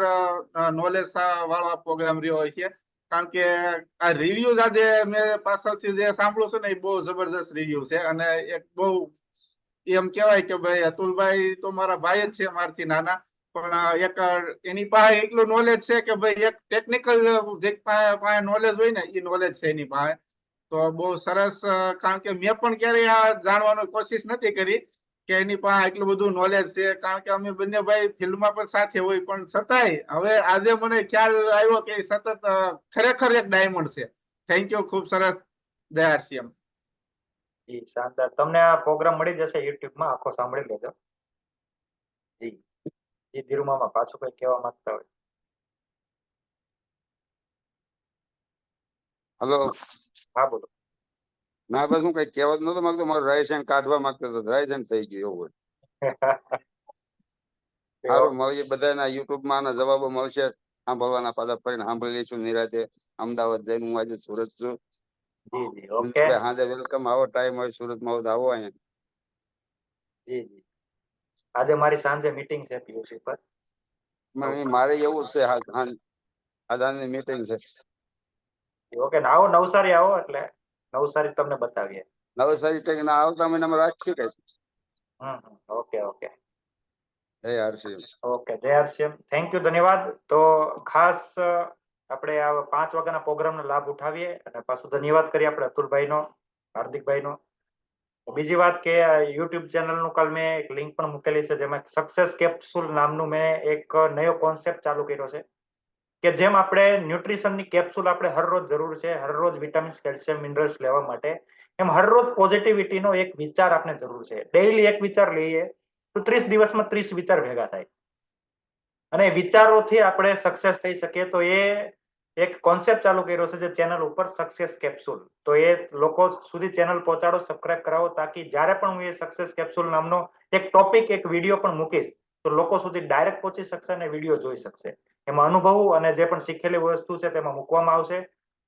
નોલેજ વાળો પ્રોગ્રામ રહ્યો હોય છે. કારણ કે આ રિવ્યુ આજે મેં પાછળથી જે સાંભળું છું ને એ બહુ જબરજસ્ત રિવ્યુ છે. અને એક બહુ એમ કહેવાય કે ભાઈ અતુલભાઈ તો મારા ભાઈ જ છે, મારથી નાના, પણ એક એની પાસે એટલું નોલેજ છે કે ભાઈ એક ટેકનિકલ જે પાસે નોલેજ હોય ને એ નોલેજ છે એની પાસે. તો બહુ સરસ. કારણ કે મેં પણ ક્યારેય આ જાણવાની કોશિશ નથી કરી કે એની પાસે એટલું બધું નોલેજ છે. કારણ કે અમે બંને ભાઈ ફિલ્ડમાં પણ સાથે હોય, પણ છતાંય હવે આજે મને ખ્યાલ આવ્યો કે સતત ખરેખર એક ડાયમંડ છે. Thank you. ખૂબ સરસ. જય આરસીએમ. જી શાનદાર. તમને આ પ્રોગ્રામ મળી જશે યુટ્યુબમાં, આખો સાંભળી લેજો. જી જી ધીરુમામા પાછું કઈ કહેવા માંગતા હોય? હલો. હા બોલો. ના બસ હું કઈ કહેવા જ નતો માંગતો, મારું રાઈટ હેન્ડ કાઢવા માંગતો હતો, રાઈટ હેન્ડ થઈ ગયું એવું હોય. સારું, મળીએ બધાના યુટ્યુબમાં આના જવાબો મળશે. સાંભળવાના પાછા ફરીને સાંભળી લઈશું નિરાતે. અમદાવાદ જઈને હું આજે સુરત છું. જી જી ઓકે મિત્રભાઈ હાજે વેલકમ, આવો ટાઈમ હોય સુરતમાં હોય તો આવો અહીંયા. જી જી આજે મારી સાંજે મીટિંગ છે પીયુસી પર. મારે એવું છે આદાની મીટિંગ છે. ઓકે ને આવો નવસારી આવો એટલે નવસારી તમને બતાવીએ. નવસારી ટેક ના આવતા મહિનામાં રાખીએ કઈ. ઓકે ઓકે જય હરસિંહ. ઓકે જય હરસિંહ, થેન્ક યુ, ધન્યવાદ. તો ખાસ આપણે આ 5 વાગ્યાના પ્રોગ્રામનો લાભ ઉઠાવીએ અને પાછું ધન્યવાદ કરીએ આપણે અતુલભાઈનો, હાર્દિકભાઈનો. બીજી વાત કે યુટ્યુબ ચેનલનું કાલ મેં એક લિંક પણ મૂકેલી છે, જેમાં સક્સેસ કેપ્સ્યુલ નામનું મેં એક નવો કોન્સેપ્ટ ચાલુ કર્યો છે કે જેમ આપણે ન્યુટ્રિશનની કેપ્સ્યુલ આપણે હરરોજ જરૂર છે, હરરોજ વિટામિન્સ, કેલ્શિયમ, મિનરલ્સ લેવા માટે, એમ હરરોજ પોઝિટિવિટીનો એક વિચાર આપણે જરૂર છે. ડેઈલી એક વિચાર લઈએ તો 30 દિવસમાં 30 વિચાર ભેગા થાય અને વિચારોથી આપણે સક્સેસ થઈ શકીએ. તો એ એક કોન્સેપ્ટ ચાલુ કર્યો છે જે ચેનલ ઉપર સક્સેસ કેપ્સ્યુલ. તો એ લોકો સુધી ચેનલ પહોંચાડો, સબસ્ક્રાઇબ કરાવો, તાકી જ્યારે પણ હું એ સક્સેસ કેપ્સ્યુલ નામનો એક ટોપિક, એક વિડીયો પણ મૂકીશ તો લોકો સુધી ડાયરેક્ટ પહોંચી શકશે અને વિડીયો જોઈ શકશે. એમાં અનુભવો અને જે પણ શીખેલી વસ્તુ છે તેમાં મૂકવામાં આવશે.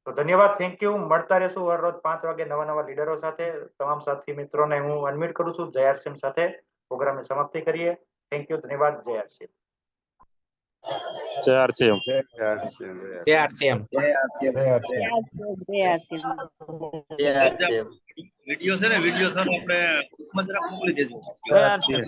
તો ધન્યવાદ, થેન્ક યુ. મળતા રહેશું હર રોજ 5 વાગે નવા લીડરો સાથે. તમામ સાથી મિત્રોને હું અનમ્યુટ કરું છું. જય હરસિંહ સાથે પ્રોગ્રામની સમાપ્તિ કરીએ. થેન્ક યુ, ધન્યવાદ, જય હરસિંહ. જય હરસિંહ. જય હરસિંહ. જય હરસિંહ. વિડીયો છે ને, વિડીયો સર આપણે ગ્રુપમાં જરાક મોકલી દેજો. જય હરસિંહ.